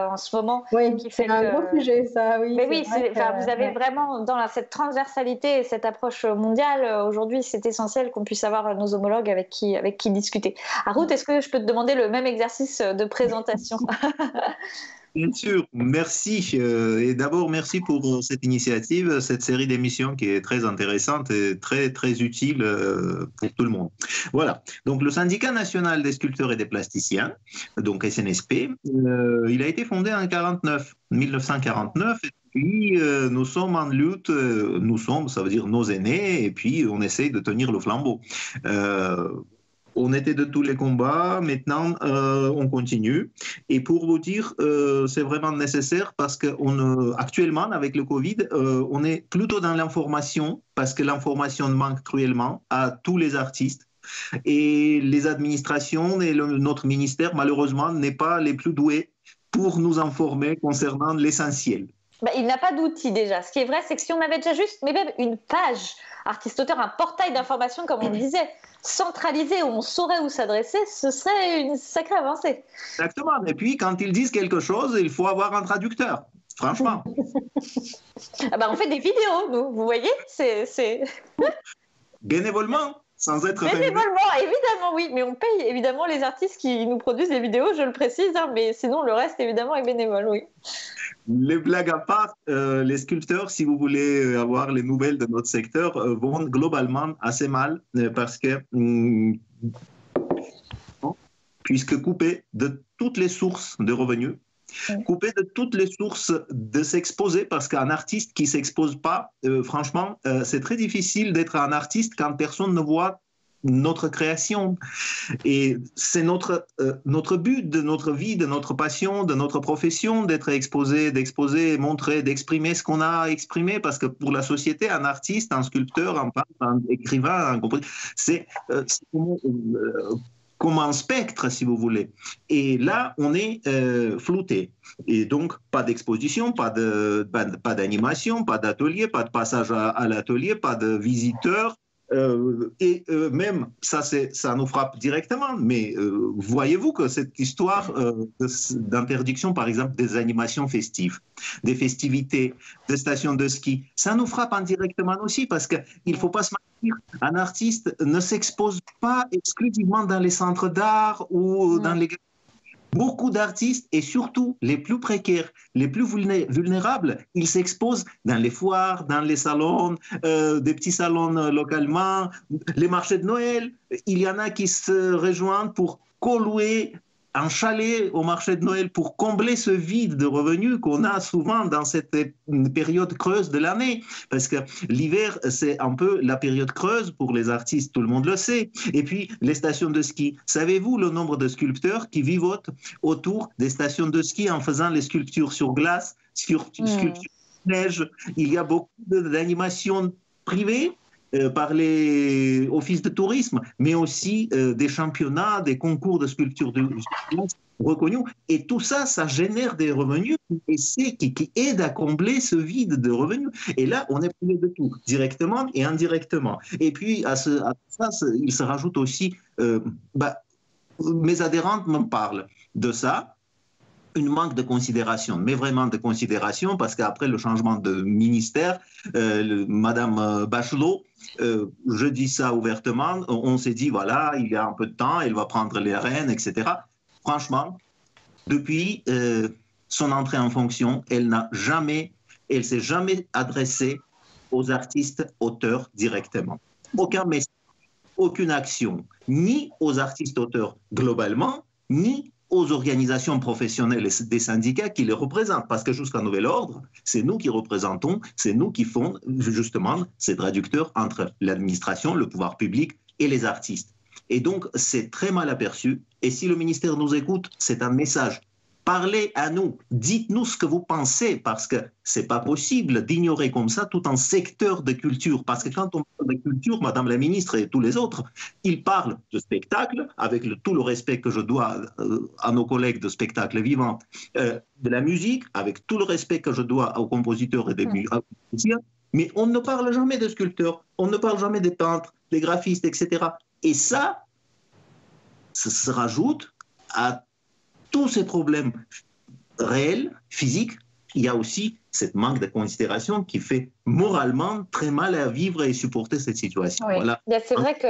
En ce moment. Oui, c'est un gros sujet, ça. Oui. Mais oui, vous avez vraiment dans cette transversalité et cette approche mondiale. Aujourd'hui, c'est essentiel qu'on puisse avoir nos homologues avec qui discuter. Harout, est-ce que je peux te demander le même exercice de présentation? Bien sûr, merci. Et d'abord, merci pour cette initiative, cette série d'émissions qui est très intéressante et très, très utile pour tout le monde. Voilà. Donc, le Syndicat national des sculpteurs et des plasticiens, donc SNSP, il a été fondé en 1949. Et puis, nous sommes en lutte. Nous sommes, ça veut dire nos aînés, et puis on essaye de tenir le flambeau. On était de tous les combats, maintenant on continue. Et pour vous dire, c'est vraiment nécessaire parce qu'actuellement, avec le Covid, on est plutôt dans l'information parce que l'information manque cruellement à tous les artistes. Et les administrations et notre ministère, malheureusement, n'est pas les plus doués pour nous informer concernant l'essentiel. Il n'a pas d'outils déjà. Ce qui est vrai, c'est que si on avait déjà juste, mais même une page artiste-auteur, un portail d'information, comme on le disait, centralisé où on saurait où s'adresser, ce serait une sacrée avancée. Exactement. Et puis, quand ils disent quelque chose, il faut avoir un traducteur. Franchement. On fait des vidéos, nous. Vous voyez, c'est... Bénévolement, sans être... Bénévolement, évidemment, oui. Mais on paye évidemment les artistes qui nous produisent des vidéos, je le précise. Mais sinon, le reste, évidemment, est bénévole, oui. Les blagues à part, les sculpteurs, si vous voulez avoir les nouvelles de notre secteur, vont globalement assez mal parce que, puisque coupés de toutes les sources de revenus, coupés de toutes les sources de s'exposer, parce qu'un artiste qui ne s'expose pas, franchement, c'est très difficile d'être un artiste quand personne ne voit notre création. Et c'est notre but de notre vie, de notre passion, de notre profession, d'être exposé, d'exposer, montrer, d'exprimer ce qu'on a exprimé, parce que pour la société, un artiste, un sculpteur, un écrivain, c'est comme un spectre, si vous voulez. Et là, on est flouté. Et donc, pas d'exposition, pas d'animation, pas d'atelier, pas de passage à l'atelier, pas de visiteurs. Même, ça nous frappe directement, mais voyez-vous que cette histoire d'interdiction, par exemple, des animations festives, des festivités, des stations de ski, ça nous frappe indirectement aussi, parce qu'il ne faut pas se mentir, un artiste ne s'expose pas exclusivement dans les centres d'art ou dans les... Beaucoup d'artistes, et surtout les plus précaires, les plus vulnérables, ils s'exposent dans les foires, dans les salons, des petits salons localement, les marchés de Noël. Il y en a qui se rejoignent pour co-louer un chalet au marché de Noël pour combler ce vide de revenus qu'on a souvent dans cette période creuse de l'année. Parce que l'hiver, c'est un peu la période creuse pour les artistes, tout le monde le sait. Et puis, les stations de ski. Savez-vous le nombre de sculpteurs qui vivotent autour des stations de ski en faisant les sculptures sur glace, sculptures sur neige? Il y a beaucoup d'animations privées par les offices de tourisme, mais aussi des championnats, des concours de sculpture reconnus. Et tout ça, ça génère des revenus et c'est qui aide à combler ce vide de revenus. Et là, on est privé de tout, directement et indirectement. Et puis, à ça, il se rajoute aussi, mes adhérentes me parlent de ça, une manque de considération, mais vraiment de considération, parce qu'après le changement de ministère, Madame Bachelot, je dis ça ouvertement, on s'est dit, voilà, il y a un peu de temps, elle va prendre les rênes, etc. Franchement, depuis son entrée en fonction, elle s'est jamais adressée aux artistes auteurs directement. Aucun message, aucune action, ni aux artistes auteurs globalement, ni aux organisations professionnelles et des syndicats qui les représentent. Parce que jusqu'à nouvel ordre, c'est nous qui représentons, c'est nous qui font justement ces traducteurs entre l'administration, le pouvoir public et les artistes. Et donc, c'est très mal aperçu. Et si le ministère nous écoute, c'est un message. Parlez à nous, dites-nous ce que vous pensez, parce que ce n'est pas possible d'ignorer comme ça tout un secteur de culture. Parce que quand on parle de culture, Madame la Ministre et tous les autres, ils parlent de spectacle, avec tout le respect que je dois à nos collègues de spectacle vivant, de la musique, avec tout le respect que je dois aux compositeurs et des musiciens, mais on ne parle jamais de sculpteurs, on ne parle jamais des peintres, des graphistes, etc. Et ça se rajoute à tous ces problèmes réels, physiques. Il y a aussi cette manque de considération qui fait moralement très mal à vivre et supporter cette situation. Oui. Voilà. C'est vrai que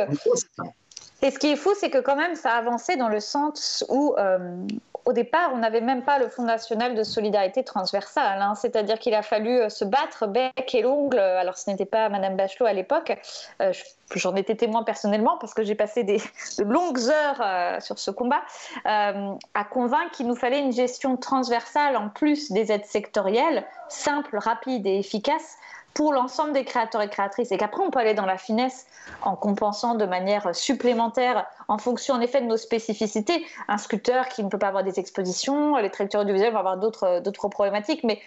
Et ce qui est fou, c'est que quand même, ça a avancé dans le sens où, au départ, on n'avait même pas le Fonds national de solidarité transversale. Hein. C'est-à-dire qu'il a fallu se battre bec et l'ongle. Alors, ce n'était pas Madame Bachelot à l'époque. J'en étais témoin personnellement parce que j'ai passé de longues heures sur ce combat à convaincre qu'il nous fallait une gestion transversale en plus des aides sectorielles, simple, rapide et efficace, pour l'ensemble des créateurs et créatrices, et qu'après on peut aller dans la finesse en compensant de manière supplémentaire en fonction en effet de nos spécificités. Un sculpteur qui ne peut pas avoir des expositions, les traducteurs audiovisuels vont avoir d'autres problématiques, mais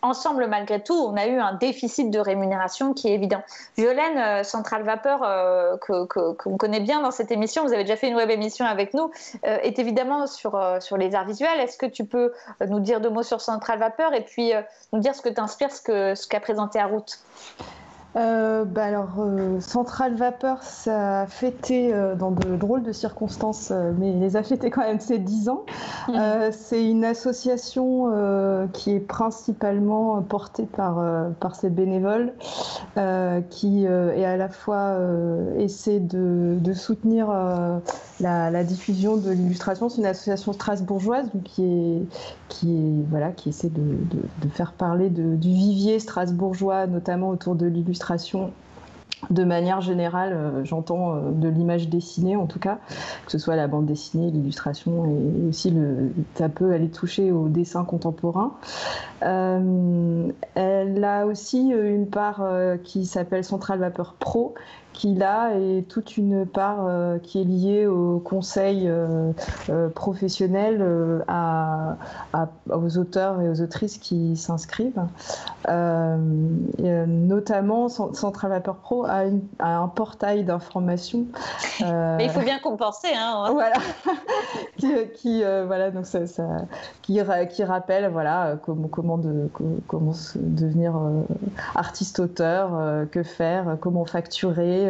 ensemble, malgré tout, on a eu un déficit de rémunération qui est évident. Violaine, Centrale Vapeur, qu'on connaît bien dans cette émission, vous avez déjà fait une web émission avec nous, est évidemment sur les arts visuels. Est-ce que tu peux nous dire 2 mots sur Centrale Vapeur et puis nous dire ce que t'inspire, ce qu'a présenté Harout? Centrale Vapeur, ça a fêté dans de drôles de circonstances, mais il les a fêtés quand même ses 10 ans. C'est une association qui est principalement portée par ses bénévoles, qui est à la fois essaie de soutenir la diffusion de l'illustration. C'est une association strasbourgeoise donc qui essaie de faire parler du vivier strasbourgeois, notamment autour de l'illustration. De manière générale, j'entends de l'image dessinée en tout cas, que ce soit la bande dessinée, l'illustration et aussi ça peut aller toucher au dessin contemporain. Elle a aussi une part qui s'appelle Centrale Vapeur Pro, qui là est toute une part qui est liée au conseil professionnel aux auteurs et aux autrices qui s'inscrivent. Notamment, Centrale Vapeur Pro a un portail d'information. Mais il faut bien compenser, hein. Voilà. qui rappelle voilà comment devenir artiste-auteur, que faire, comment facturer.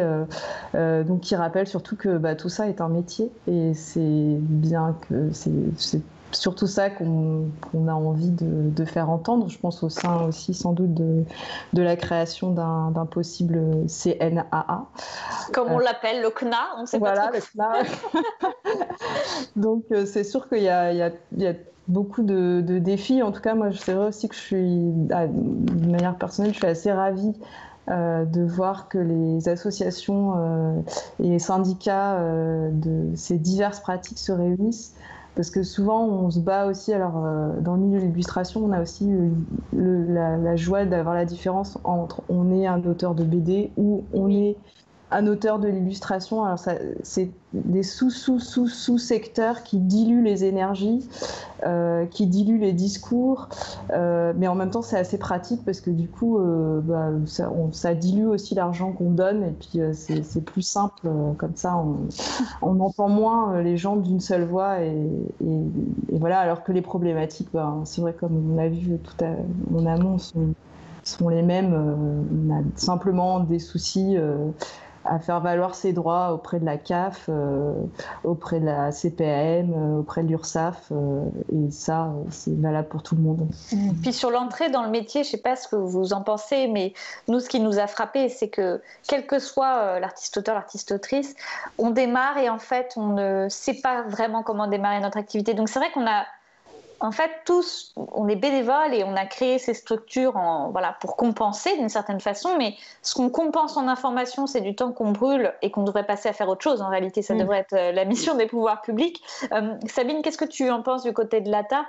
Donc qui rappelle surtout que tout ça est un métier et c'est bien que c'est surtout ça qu'on a envie de faire entendre, je pense au sein aussi sans doute de la création d'un possible CNAA. Comme on l'appelle, le CNA, on ne sait pas trop. Voilà, le CNA. Donc c'est sûr qu'il y a beaucoup de défis. En tout cas, moi, c'est vrai aussi que je suis, de manière personnelle, je suis assez ravie de voir que les associations et les syndicats de ces diverses pratiques se réunissent. Parce que souvent, on se bat aussi, alors dans le milieu de l'illustration, on a aussi la joie d'avoir la différence entre on est un auteur de BD ou on est un auteur de l'illustration. Alors c'est des sous-secteurs qui diluent les énergies, qui diluent les discours, mais en même temps c'est assez pratique parce que du coup ça dilue aussi l'argent qu'on donne et puis c'est plus simple comme ça, on entend moins les gens d'une seule voix et voilà, alors que les problématiques, c'est vrai comme on a vu tout en amont, sont les mêmes. On a simplement des soucis à faire valoir ses droits auprès de la CAF, auprès de la CPAM, auprès de l'URSSAF, et ça, c'est valable pour tout le monde. Puis sur l'entrée dans le métier, je ne sais pas ce que vous en pensez, mais nous, ce qui nous a frappé, c'est que quel que soit l'artiste-auteur, l'artiste-autrice, on démarre et en fait, on ne sait pas vraiment comment démarrer notre activité. Donc c'est vrai qu'on a en fait, tous, on est bénévoles et on a créé ces structures pour compenser d'une certaine façon, mais ce qu'on compense en information, c'est du temps qu'on brûle et qu'on devrait passer à faire autre chose. En réalité, ça devrait être la mission des pouvoirs publics. Sabine, qu'est-ce que tu en penses du côté de l'ATA ?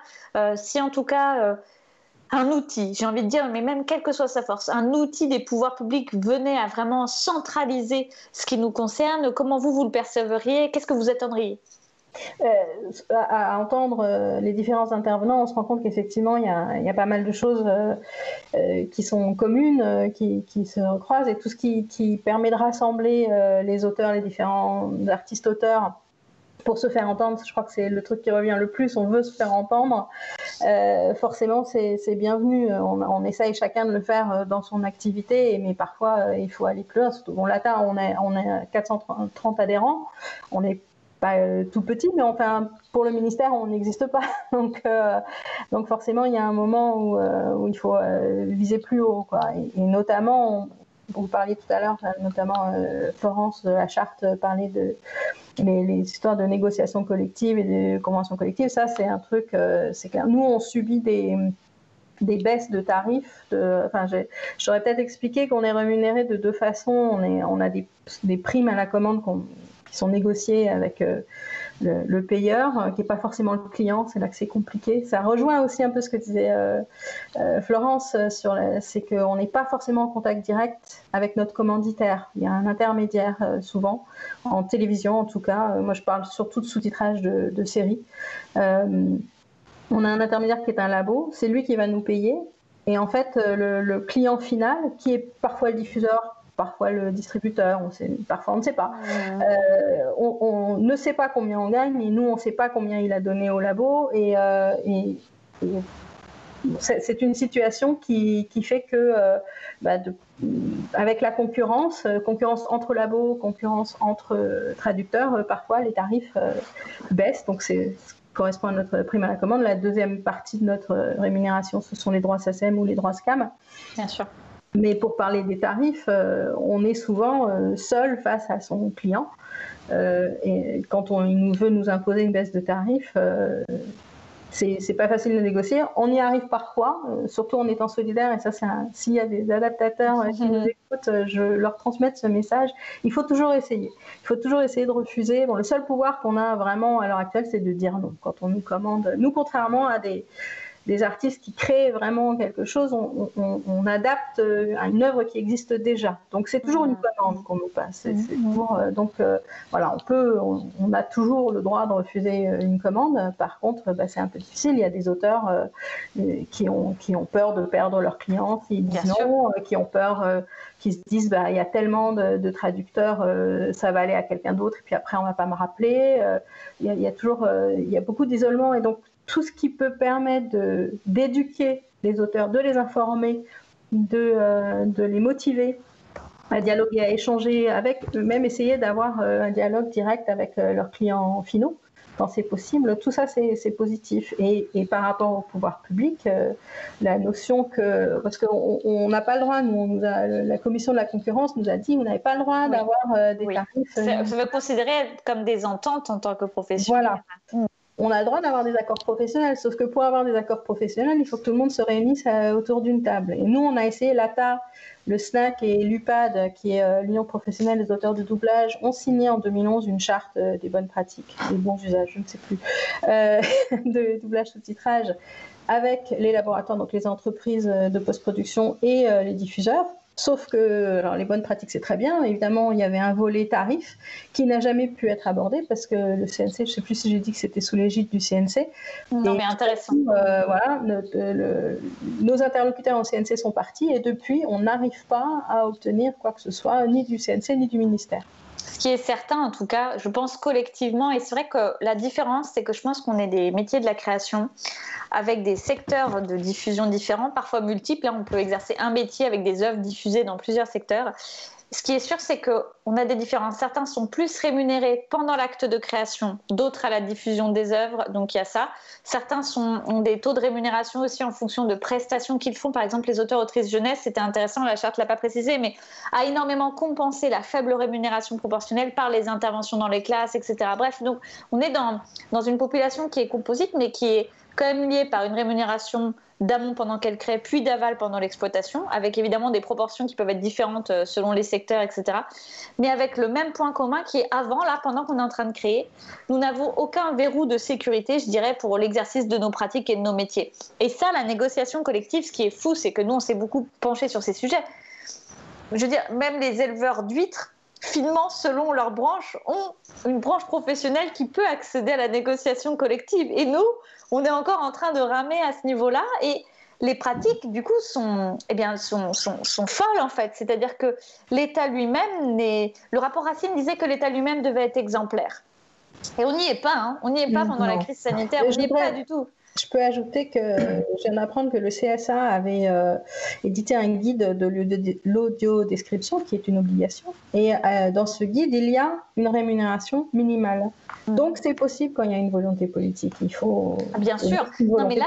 Si en tout cas, un outil, j'ai envie de dire, mais même quelle que soit sa force, un outil des pouvoirs publics venait à vraiment centraliser ce qui nous concerne, comment vous le percevriez ? Qu'est-ce que vous attendriez ? À entendre les différents intervenants, on se rend compte qu'effectivement il y a pas mal de choses qui sont communes, qui se recroisent, et tout ce qui permet de rassembler les auteurs, les différents artistes-auteurs pour se faire entendre. Je crois que c'est le truc qui revient le plus, on veut se faire entendre. Forcément c'est bienvenu, on essaye chacun de le faire dans son activité, mais parfois il faut aller plus loin. Surtout, l'ATA, on a 430 adhérents, on est pas tout petit, mais enfin pour le ministère on n'existe pas, donc forcément il y a un moment où il faut viser plus haut, quoi. Et notamment, vous parliez tout à l'heure, notamment Florence de la Charte parlait les histoires de négociation collective et de convention collective, ça c'est un truc, c'est clair. Nous, on subit des baisses de tarifs. J'aurais peut-être expliqué qu'on est rémunéré de deux façons. On a des primes à la commande qui sont négociées avec le payeur, qui n'est pas forcément le client. C'est là que c'est compliqué. Ça rejoint aussi un peu ce que disait Florence, c'est qu'on n'est pas forcément en contact direct avec notre commanditaire. Il y a un intermédiaire souvent, en télévision en tout cas. Moi, je parle surtout de sous-titrage de séries. On a un intermédiaire qui est un labo, c'est lui qui va nous payer. Et en fait, le client final, qui est parfois le diffuseur, parfois le distributeur, parfois on ne sait pas. On ne sait pas combien on gagne, et nous, on ne sait pas combien il a donné au labo. Et c'est une situation qui fait que, avec la concurrence entre labos, concurrence entre traducteurs, parfois les tarifs baissent. Donc c'est correspond à notre prime à la commande. La deuxième partie de notre rémunération, ce sont les droits SACEM ou les droits SCAM. Bien sûr. Mais pour parler des tarifs, on est souvent seul face à son client. Et quand il veut nous imposer une baisse de tarifs, c'est pas facile de négocier. On y arrive parfois, surtout en étant solidaire. Et ça, s'il y a des adaptateurs qui nous écoutent, je leur transmets ce message. Il faut toujours essayer. Il faut toujours essayer de refuser. Bon, le seul pouvoir qu'on a vraiment à l'heure actuelle, c'est de dire non. Quand on nous commande, nous, contrairement à des artistes qui créent vraiment quelque chose, on adapte à une œuvre qui existe déjà. Donc c'est toujours une commande qu'on nous passe. Voilà, on a toujours le droit de refuser une commande. Par contre, c'est un peu difficile. Il y a des auteurs qui ont peur de perdre leurs clients, qui disent non, qui ont peur, qui se disent il y a tellement de traducteurs, ça va aller à quelqu'un d'autre, et puis après on va pas me rappeler. Il y a beaucoup d'isolement, et donc tout ce qui peut permettre d'éduquer les auteurs, de les informer, de les motiver à dialoguer, à échanger avec eux-mêmes, essayer d'avoir un dialogue direct avec leurs clients finaux, quand c'est possible. Tout ça, c'est positif. Et par rapport au pouvoir public, la notion que... Parce qu'on n'a pas le droit, la commission de la concurrence nous a dit, vous n'avez pas le droit d'avoir des tarifs... Ça veut considérer comme des ententes en tant que professionnel. Voilà. On a le droit d'avoir des accords professionnels, sauf que pour avoir des accords professionnels, il faut que tout le monde se réunisse autour d'une table. Et nous, on a essayé, l'ATA, le SNAC et l'UPAD, qui est l'Union professionnelle des auteurs de doublage, ont signé en 2011 une charte des bonnes pratiques, des bons usages, je ne sais plus, de doublage sous-titrage, avec les laboratoires, donc les entreprises de post-production et les diffuseurs. Sauf que les bonnes pratiques, c'est très bien. Évidemment, il y avait un volet tarif qui n'a jamais pu être abordé parce que le CNC, je ne sais plus si j'ai dit que c'était sous l'égide du CNC. Non, mais intéressant. Nos interlocuteurs au CNC sont partis et depuis, on n'arrive pas à obtenir quoi que ce soit, ni du CNC ni du ministère. Ce qui est certain, en tout cas, je pense collectivement, et c'est vrai que la différence, c'est que je pense qu'on est des métiers de la création avec des secteurs de diffusion différents, parfois multiples. Là, on peut exercer un métier avec des œuvres diffusées dans plusieurs secteurs. Ce qui est sûr, c'est qu'on a des différences. Certains sont plus rémunérés pendant l'acte de création, d'autres à la diffusion des œuvres, donc il y a ça. Certains ont des taux de rémunération aussi en fonction de prestations qu'ils font. Par exemple, les auteurs-autrices jeunesse, c'était intéressant, la charte ne l'a pas précisé, mais a énormément compensé la faible rémunération proportionnelle par les interventions dans les classes, etc. Bref, donc on est dans une population qui est composite, mais qui est quand même liée par une rémunération d'amont pendant qu'elle crée, puis d'aval pendant l'exploitation, avec évidemment des proportions qui peuvent être différentes selon les secteurs, etc. Mais avec le même point commun qui est avant, là, pendant qu'on est en train de créer, nous n'avons aucun verrou de sécurité, je dirais, pour l'exercice de nos pratiques et de nos métiers. Et ça, la négociation collective, ce qui est fou, c'est que nous, on s'est beaucoup penché sur ces sujets. Je veux dire, même les éleveurs d'huîtres, finement, selon leur branche, ont une branche professionnelle qui peut accéder à la négociation collective. Et nous, on est encore en train de ramer à ce niveau-là et les pratiques, du coup, sont folles, en fait. C'est-à-dire que l'État lui-même, le rapport Racine disait que l'État lui-même devait être exemplaire. Et on n'y est pas, hein. On n'y est pas pendant la crise sanitaire, on n'y est pas du tout. Je peux ajouter que je viens d'apprendre que le CSA avait édité un guide de l'audio-description, qui est une obligation. Et dans ce guide, il y a une rémunération minimale. Donc c'est possible quand il y a une volonté politique. Il faut... Bien sûr. Non, mais là,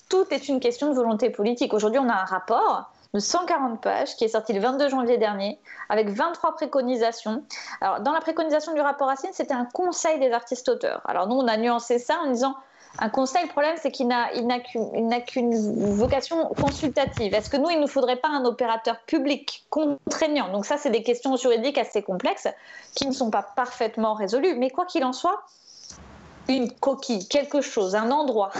tout est une question de volonté politique. Aujourd'hui, on a un rapport de 140 pages qui est sorti le 22 janvier dernier avec 23 préconisations. Alors, dans la préconisation du rapport Racine, c'était un conseil des artistes-auteurs. Alors nous, on a nuancé ça en disant un conseil, le problème, c'est qu'il n'a qu'une vocation consultative. Est-ce que nous, il ne nous faudrait pas un opérateur public contraignant? Donc ça, c'est des questions juridiques assez complexes qui ne sont pas parfaitement résolues. Mais quoi qu'il en soit, une coquille, quelque chose, un endroit,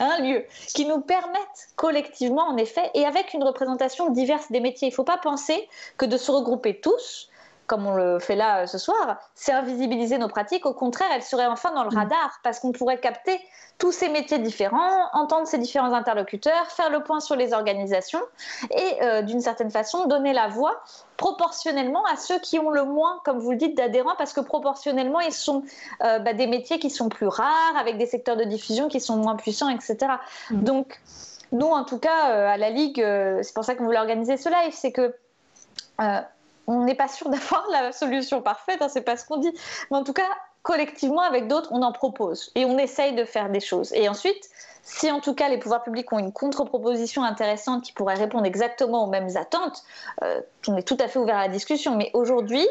un lieu qui nous permette collectivement, en effet, et avec une représentation diverse des métiers. Il ne faut pas penser que de se regrouper tous, comme on le fait là ce soir, c'est invisibiliser nos pratiques. Au contraire, elles seraient enfin dans le radar parce qu'on pourrait capter tous ces métiers différents, entendre ces différents interlocuteurs, faire le point sur les organisations et d'une certaine façon donner la voix proportionnellement à ceux qui ont le moins, comme vous le dites, d'adhérents, parce que proportionnellement, ils sont des métiers qui sont plus rares, avec des secteurs de diffusion qui sont moins puissants, etc. Donc, nous, en tout cas, à la Ligue, c'est pour ça qu'on voulait organiser ce live, c'est que on n'est pas sûr d'avoir la solution parfaite, hein, c'est pas ce qu'on dit, mais en tout cas, collectivement, avec d'autres, on en propose et on essaye de faire des choses. Et ensuite, si en tout cas les pouvoirs publics ont une contre-proposition intéressante qui pourrait répondre exactement aux mêmes attentes, on est tout à fait ouvert à la discussion. Mais aujourd'hui,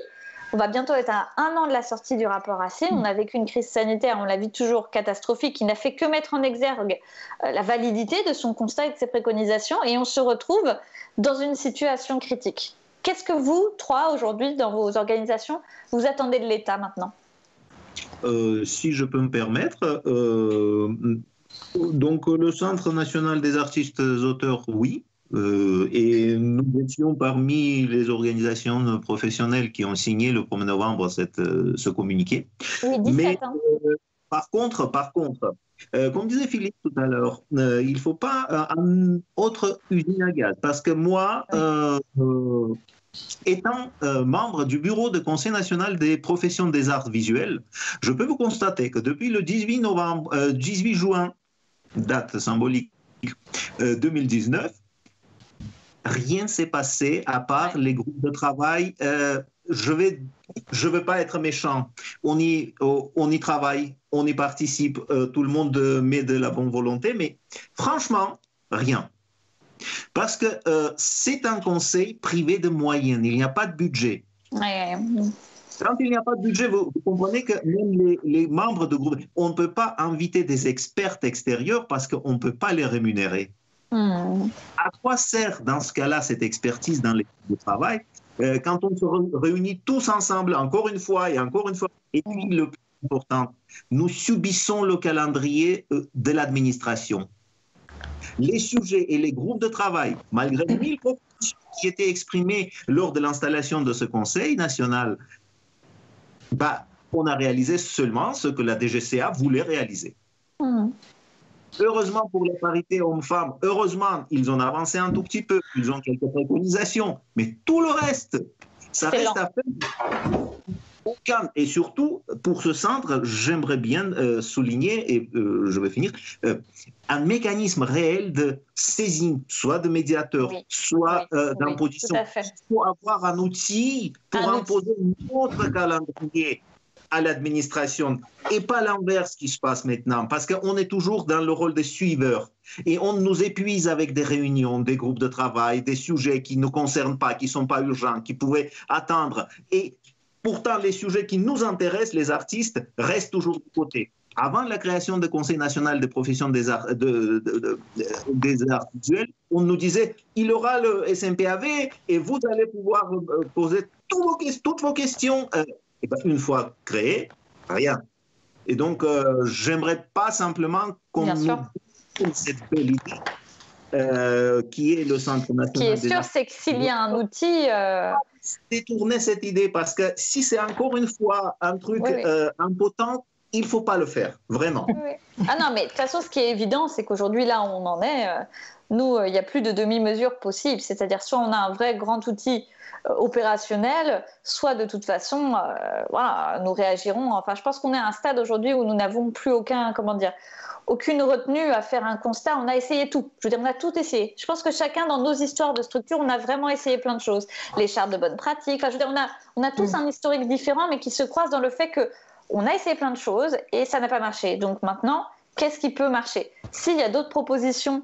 on va bientôt être à 1 an de la sortie du rapport Racine. On a vécu une crise sanitaire, on la vit toujours catastrophique, qui n'a fait que mettre en exergue la validité de son constat et de ses préconisations. Et on se retrouve dans une situation critique. Qu'est-ce que vous, trois, aujourd'hui, dans vos organisations, vous attendez de l'État maintenant ? Si je peux me permettre, donc le Centre national des artistes auteurs, oui, et nous étions parmi les organisations professionnelles qui ont signé le 1er novembre ce communiqué. Oui, 17 Mais ans. par contre, comme disait Philippe tout à l'heure, il ne faut pas une autre usine à gaz, parce que moi, étant membre du bureau de Conseil national des professions des arts visuels, je peux vous constater que depuis le 18 juin, date symbolique 2019, rien ne s'est passé à part les groupes de travail. Je veux pas être méchant. On y travaille, on y participe, tout le monde met de la bonne volonté, mais franchement, rien. Parce que c'est un conseil privé de moyens, il n'y a pas de budget. Quand il n'y a pas de budget, vous comprenez que même les membres de groupe, on ne peut pas inviter des experts extérieurs parce qu'on ne peut pas les rémunérer. À quoi sert dans ce cas-là cette expertise dans les groupes de travail quand on se réunit tous ensemble, encore une fois, et puis le plus important, nous subissons le calendrier de l'administration. Les sujets et les groupes de travail, malgré 1000 propositions qui étaient exprimées lors de l'installation de ce Conseil national, on a réalisé seulement ce que la DGCA voulait réaliser. Heureusement pour la parité hommes-femmes, heureusement, ils ont avancé un tout petit peu, ils ont quelques préconisations, mais tout le reste, ça reste à faire. Et surtout, pour ce centre, j'aimerais bien souligner, et je vais finir, un mécanisme réel de saisine, soit de médiateur, soit d'imposition. Il faut avoir un outil pour imposer notre calendrier à l'administration et pas l'inverse qui se passe maintenant, parce qu'on est toujours dans le rôle de suiveur et on nous épuise avec des réunions, des groupes de travail, des sujets qui ne nous concernent pas, qui ne sont pas urgents, qui pouvaient attendre. Et pourtant, les sujets qui nous intéressent, les artistes, restent toujours de côté. Avant la création du Conseil national des professions des arts visuels, on nous disait il y aura le SNPAV et vous allez pouvoir poser toutes vos questions. Et une fois créé, rien. Et donc, j'aimerais pas simplement qu'on nous donne cette belle idée qui est le Centre national. Ce qui est sûr, c'est que s'il y a un outil. Détourner cette idée, parce que si c'est encore une fois un truc impotent, il ne faut pas le faire, vraiment. Ah non, mais de toute façon, ce qui est évident, c'est qu'aujourd'hui, là où on en est, nous, il n'y a plus de demi-mesure possible. C'est-à-dire, soit on a un vrai grand outil opérationnel, soit de toute façon, nous réagirons. Enfin, je pense qu'on est à un stade aujourd'hui où nous n'avons plus aucune retenue à faire un constat. On a essayé tout. Je veux dire, on a tout essayé. Je pense que chacun, dans nos histoires de structure, on a vraiment essayé plein de choses. Les chartes de bonne pratique. Enfin, je veux dire, on a tous un historique différent, mais qui se croisent dans le fait qu'on a essayé plein de choses et ça n'a pas marché. Donc maintenant, qu'est-ce qui peut marcher. S'il y a d'autres propositions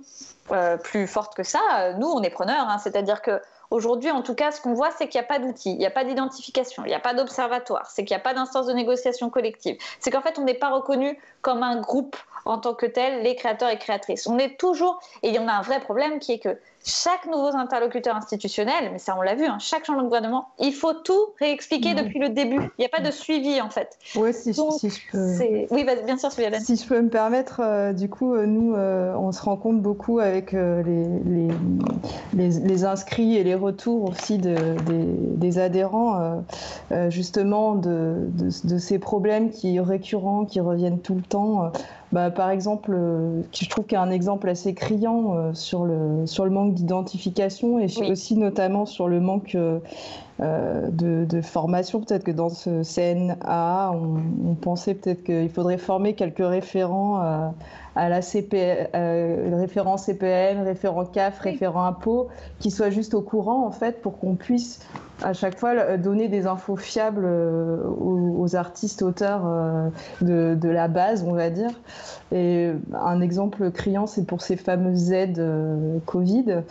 plus fortes que ça, nous, on est preneurs. Hein. C'est-à-dire qu'aujourd'hui, en tout cas, ce qu'on voit, c'est qu'il n'y a pas d'outils, il n'y a pas d'identification, il n'y a pas d'observatoire, c'est qu'il n'y a pas d'instance de négociation collective. C'est qu'en fait, on n'est pas reconnu comme un groupe en tant que tel, les créateurs et créatrices. On est toujours, et il y en a un vrai problème qui est que chaque nouveau interlocuteur institutionnel, mais ça on l'a vu, hein, chaque changement de gouvernement, il faut tout réexpliquer depuis le début. Il n'y a pas de suivi en fait. Oui, si je peux. Oui, bien sûr, Sylviane. Si je peux me permettre, du coup, nous, on se rend compte beaucoup avec les inscrits et les retours aussi des adhérents, justement, de ces problèmes récurrents, qui reviennent tout le temps. Par exemple, je trouve qu'il y a un exemple assez criant sur le manque d'identification et aussi notamment sur le manque de formation. Peut-être que dans ce CNA, on pensait peut-être qu'il faudrait former quelques référents à la référent CPN, référent CAF, référent impôt, qui soient juste au courant en fait pour qu'on puisse à chaque fois donner des infos fiables aux artistes auteurs de la base, on va dire. Et un exemple criant, c'est pour ces fameuses aides Covid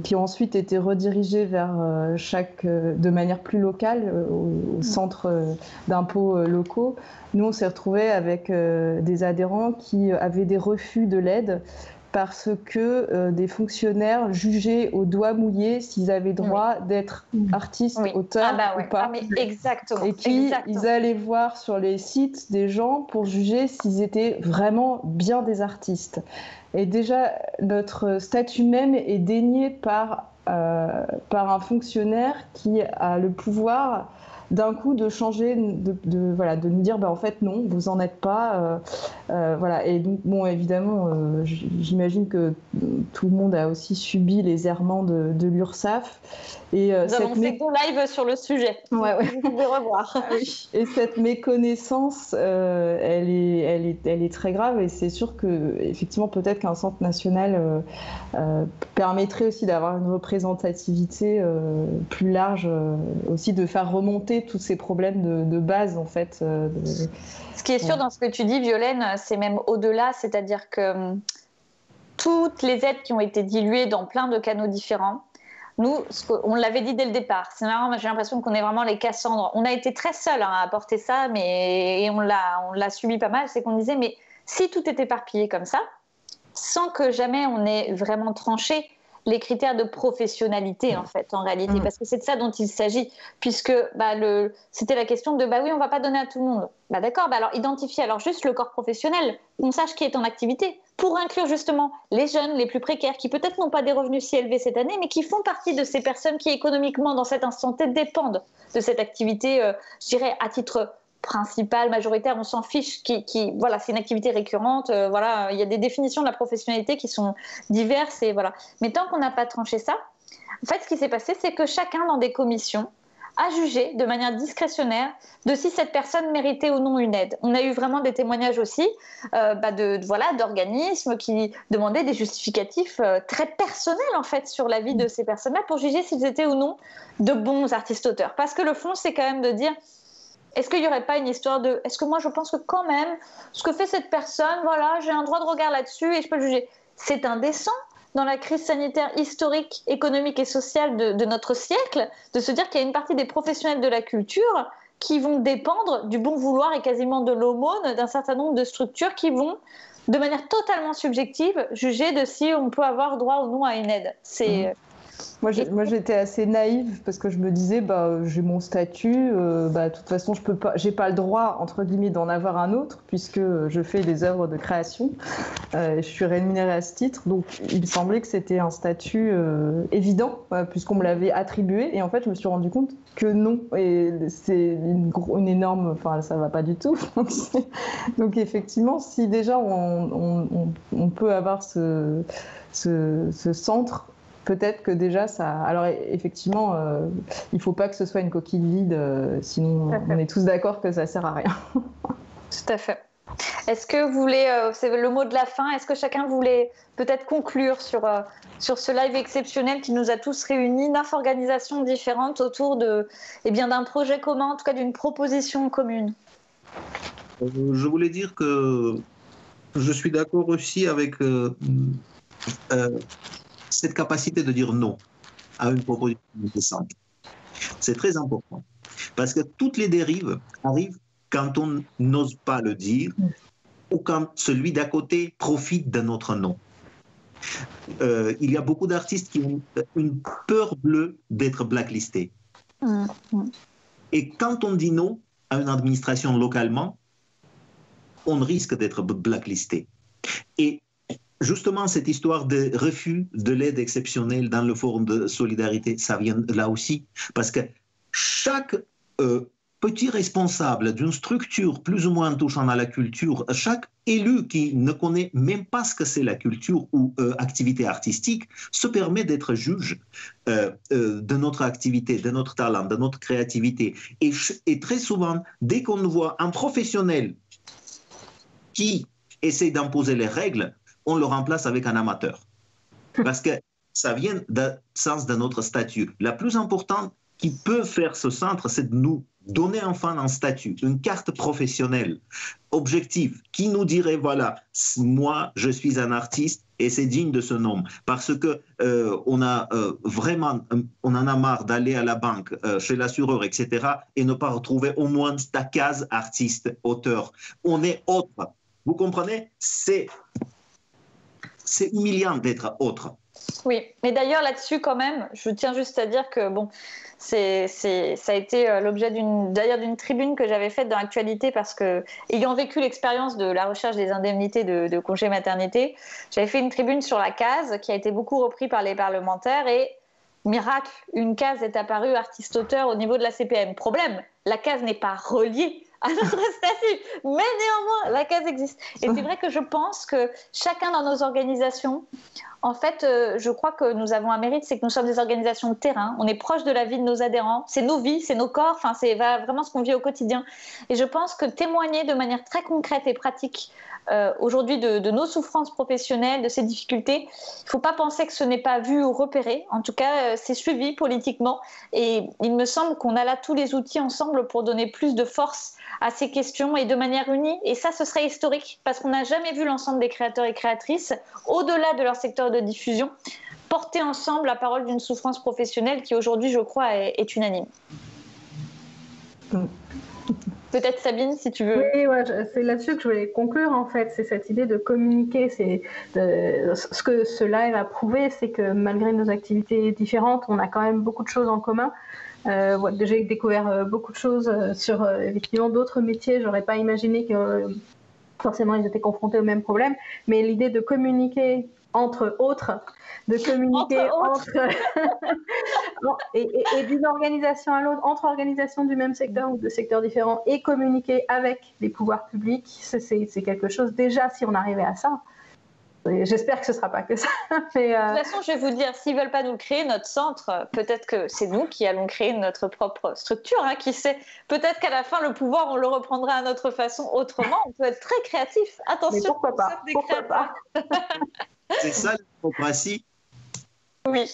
qui ont ensuite été redirigées vers de manière plus locale au centre d'impôts locaux. Nous, on s'est retrouvés avec des adhérents qui avaient des refus de l'aide parce que des fonctionnaires jugeaient au doigt mouillé s'ils avaient droit d'être artistes, auteurs ou pas. Exactement. Et qu'ils allaient voir sur les sites des gens pour juger s'ils étaient vraiment bien des artistes. Et déjà, notre statut même est dénié par un fonctionnaire qui a le pouvoir d'un coup de changer, de nous dire en fait non, vous en êtes pas. Voilà. Et donc, bon, évidemment, j'imagine que tout le monde a aussi subi les errements de l'URSSAF. Et, nous avons fait 2 lives sur le sujet. Vous pouvez revoir. Et cette méconnaissance, elle est très grave. Et c'est sûr que, effectivement, peut-être qu'un centre national permettrait aussi d'avoir une représentativité plus large, aussi de faire remonter tous ces problèmes de base, en fait. Ce qui est sûr dans ce que tu dis, Violaine, c'est même au-delà, c'est-à-dire que toutes les aides qui ont été diluées dans plein de canaux différents, nous, on l'avait dit dès le départ, c'est marrant, j'ai l'impression qu'on est vraiment les Cassandres. On a été très seuls à apporter ça, et on l'a subi pas mal, c'est qu'on disait, mais si tout est éparpillé comme ça, sans que jamais on ait vraiment tranché les critères de professionnalité en fait, en réalité, parce que c'est de ça dont il s'agit, puisque c'était la question de oui, on va pas donner à tout le monde. D'accord, alors identifier alors juste le corps professionnel, qu'on sache qui est en activité, pour inclure justement les jeunes, les plus précaires, qui peut-être n'ont pas des revenus si élevés cette année, mais qui font partie de ces personnes qui économiquement dans cet instant T dépendent de cette activité, je dirais à titre principal, majoritaire, on s'en fiche, voilà, c'est une activité récurrente, voilà, il y a des définitions de la professionnalité qui sont diverses, et voilà. Mais tant qu'on n'a pas tranché ça, en fait, ce qui s'est passé, c'est que chacun dans des commissions a jugé de manière discrétionnaire de si cette personne méritait ou non une aide. On a eu vraiment des témoignages aussi d'organismes qui demandaient des justificatifs très personnels en fait sur la vie de ces personnes-là pour juger s'ils étaient ou non de bons artistes-auteurs. Parce que le fond, c'est quand même de dire est-ce qu'il n'y aurait pas une histoire de... Est-ce que moi, je pense que quand même, ce que fait cette personne, voilà, j'ai un droit de regard là-dessus et je peux le juger. C'est indécent dans la crise sanitaire historique, économique et sociale de notre siècle, de se dire qu'il y a une partie des professionnels de la culture qui vont dépendre du bon vouloir et quasiment de l'aumône d'un certain nombre de structures qui vont, de manière totalement subjective, juger de si on peut avoir droit ou non à une aide. C'est... Moi, j'étais assez naïve parce que je me disais, j'ai mon statut, de toute façon, j'ai pas le droit, entre guillemets, d'en avoir un autre puisque je fais des œuvres de création. Je suis rémunérée à ce titre. Donc, il me semblait que c'était un statut évident puisqu'on me l'avait attribué. Et en fait, je me suis rendu compte que non. Et c'est une énorme... Enfin, ça va pas du tout. Donc, effectivement, si déjà on peut avoir ce centre, peut-être que déjà ça... Alors effectivement, il ne faut pas que ce soit une coquille vide, sinon on est tous d'accord que ça ne sert à rien. Tout à fait. Est-ce que vous voulez, c'est le mot de la fin, est-ce que chacun voulait peut-être conclure sur ce live exceptionnel qui nous a tous réunis, 9 organisations différentes autour d'un projet commun, en tout cas d'une proposition commune? Je voulais dire que je suis d'accord aussi avec cette capacité de dire non à une proposition intéressante. C'est très important. Parce que toutes les dérives arrivent quand on n'ose pas le dire ou quand celui d'à côté profite de notre non. Il y a beaucoup d'artistes qui ont une peur bleue d'être blacklistés. Et quand on dit non à une administration localement, on risque d'être blacklisté. Et justement, cette histoire de refus de l'aide exceptionnelle dans le forum de solidarité, ça vient là aussi, parce que chaque petit responsable d'une structure plus ou moins touchant à la culture, chaque élu qui ne connaît même pas ce que c'est la culture ou activité artistique, se permet d'être juge de notre activité, de notre talent, de notre créativité. Et très souvent, dès qu'on voit un professionnel qui essaie d'imposer les règles, on le remplace avec un amateur. Parce que ça vient du sens de notre statut. La plus importante qui peut faire ce centre, c'est de nous donner enfin un statut, une carte professionnelle, objective, qui nous dirait, voilà, moi, je suis un artiste et c'est digne de ce nom. Parce que on a on en a marre d'aller à la banque, chez l'assureur, etc., et ne pas retrouver au moins ta case artiste, auteur. On est autre. Vous comprenez? C'est humiliant d'être autre. Oui, mais d'ailleurs là-dessus quand même, je tiens juste à dire que bon, ça a été l'objet d'une tribune que j'avais faite dans l'actualité parce que, ayant vécu l'expérience de la recherche des indemnités de congé maternité, j'avais fait une tribune sur la case qui a été beaucoup reprise par les parlementaires et miracle, une case est apparue artiste-auteur au niveau de la CPM. Problème, la case n'est pas reliée à notre statut, mais néanmoins, la case existe. Et c'est vrai que je pense que chacun dans nos organisations, en fait, je crois que nous avons un mérite, c'est que nous sommes des organisations de terrain, on est proche de la vie de nos adhérents, c'est nos vies, c'est nos corps, enfin, c'est vraiment ce qu'on vit au quotidien. Et je pense que témoigner de manière très concrète et pratique aujourd'hui de nos souffrances professionnelles, de ces difficultés, il ne faut pas penser que ce n'est pas vu ou repéré. En tout cas, c'est suivi politiquement. Et il me semble qu'on a là tous les outils ensemble pour donner plus de force à ces questions et de manière unie. Et ça, ce serait historique parce qu'on n'a jamais vu l'ensemble des créateurs et créatrices, au-delà de leur secteur de diffusion, porter ensemble la parole d'une souffrance professionnelle qui aujourd'hui, je crois, est unanime. Peut-être Sabine, si tu veux. Oui, ouais, c'est là-dessus que je voulais conclure en fait. C'est cette idée de communiquer. Ce que ce live a prouvé, c'est que malgré nos activités différentes, on a quand même beaucoup de choses en commun. J'ai découvert beaucoup de choses sur effectivement d'autres métiers. J'aurais pas imaginé que forcément ils étaient confrontés au même problème. Mais l'idée de communiquer entre autres, de communiquer et d'une organisation à l'autre, entre organisations du même secteur ou de secteurs différents, et communiquer avec les pouvoirs publics, c'est quelque chose, déjà, si on arrivait à ça. J'espère que ce ne sera pas que ça. Mais De toute façon, je vais vous dire, s'ils ne veulent pas nous créer notre centre, peut-être que c'est nous qui allons créer notre propre structure. Hein, qui sait? Peut-être qu'à la fin, le pouvoir, on le reprendra à notre façon autrement. On peut être très créatif. Attention, mais pourquoi pas, pourquoi pas. C'est ça la démocratie. Oui.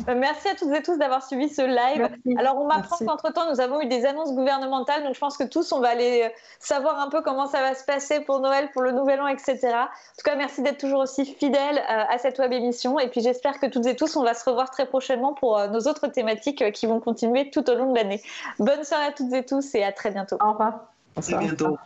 Merci à toutes et tous d'avoir suivi ce live. Merci. Alors, on m'apprend qu'entre-temps, nous avons eu des annonces gouvernementales. Donc, je pense que tous, on va aller savoir un peu comment ça va se passer pour Noël, pour le Nouvel An, etc. En tout cas, merci d'être toujours aussi fidèles à cette web émission. Et puis, j'espère que toutes et tous, on va se revoir très prochainement pour nos autres thématiques qui vont continuer tout au long de l'année. Bonne soirée à toutes et tous et à très bientôt. Au revoir. À très bientôt.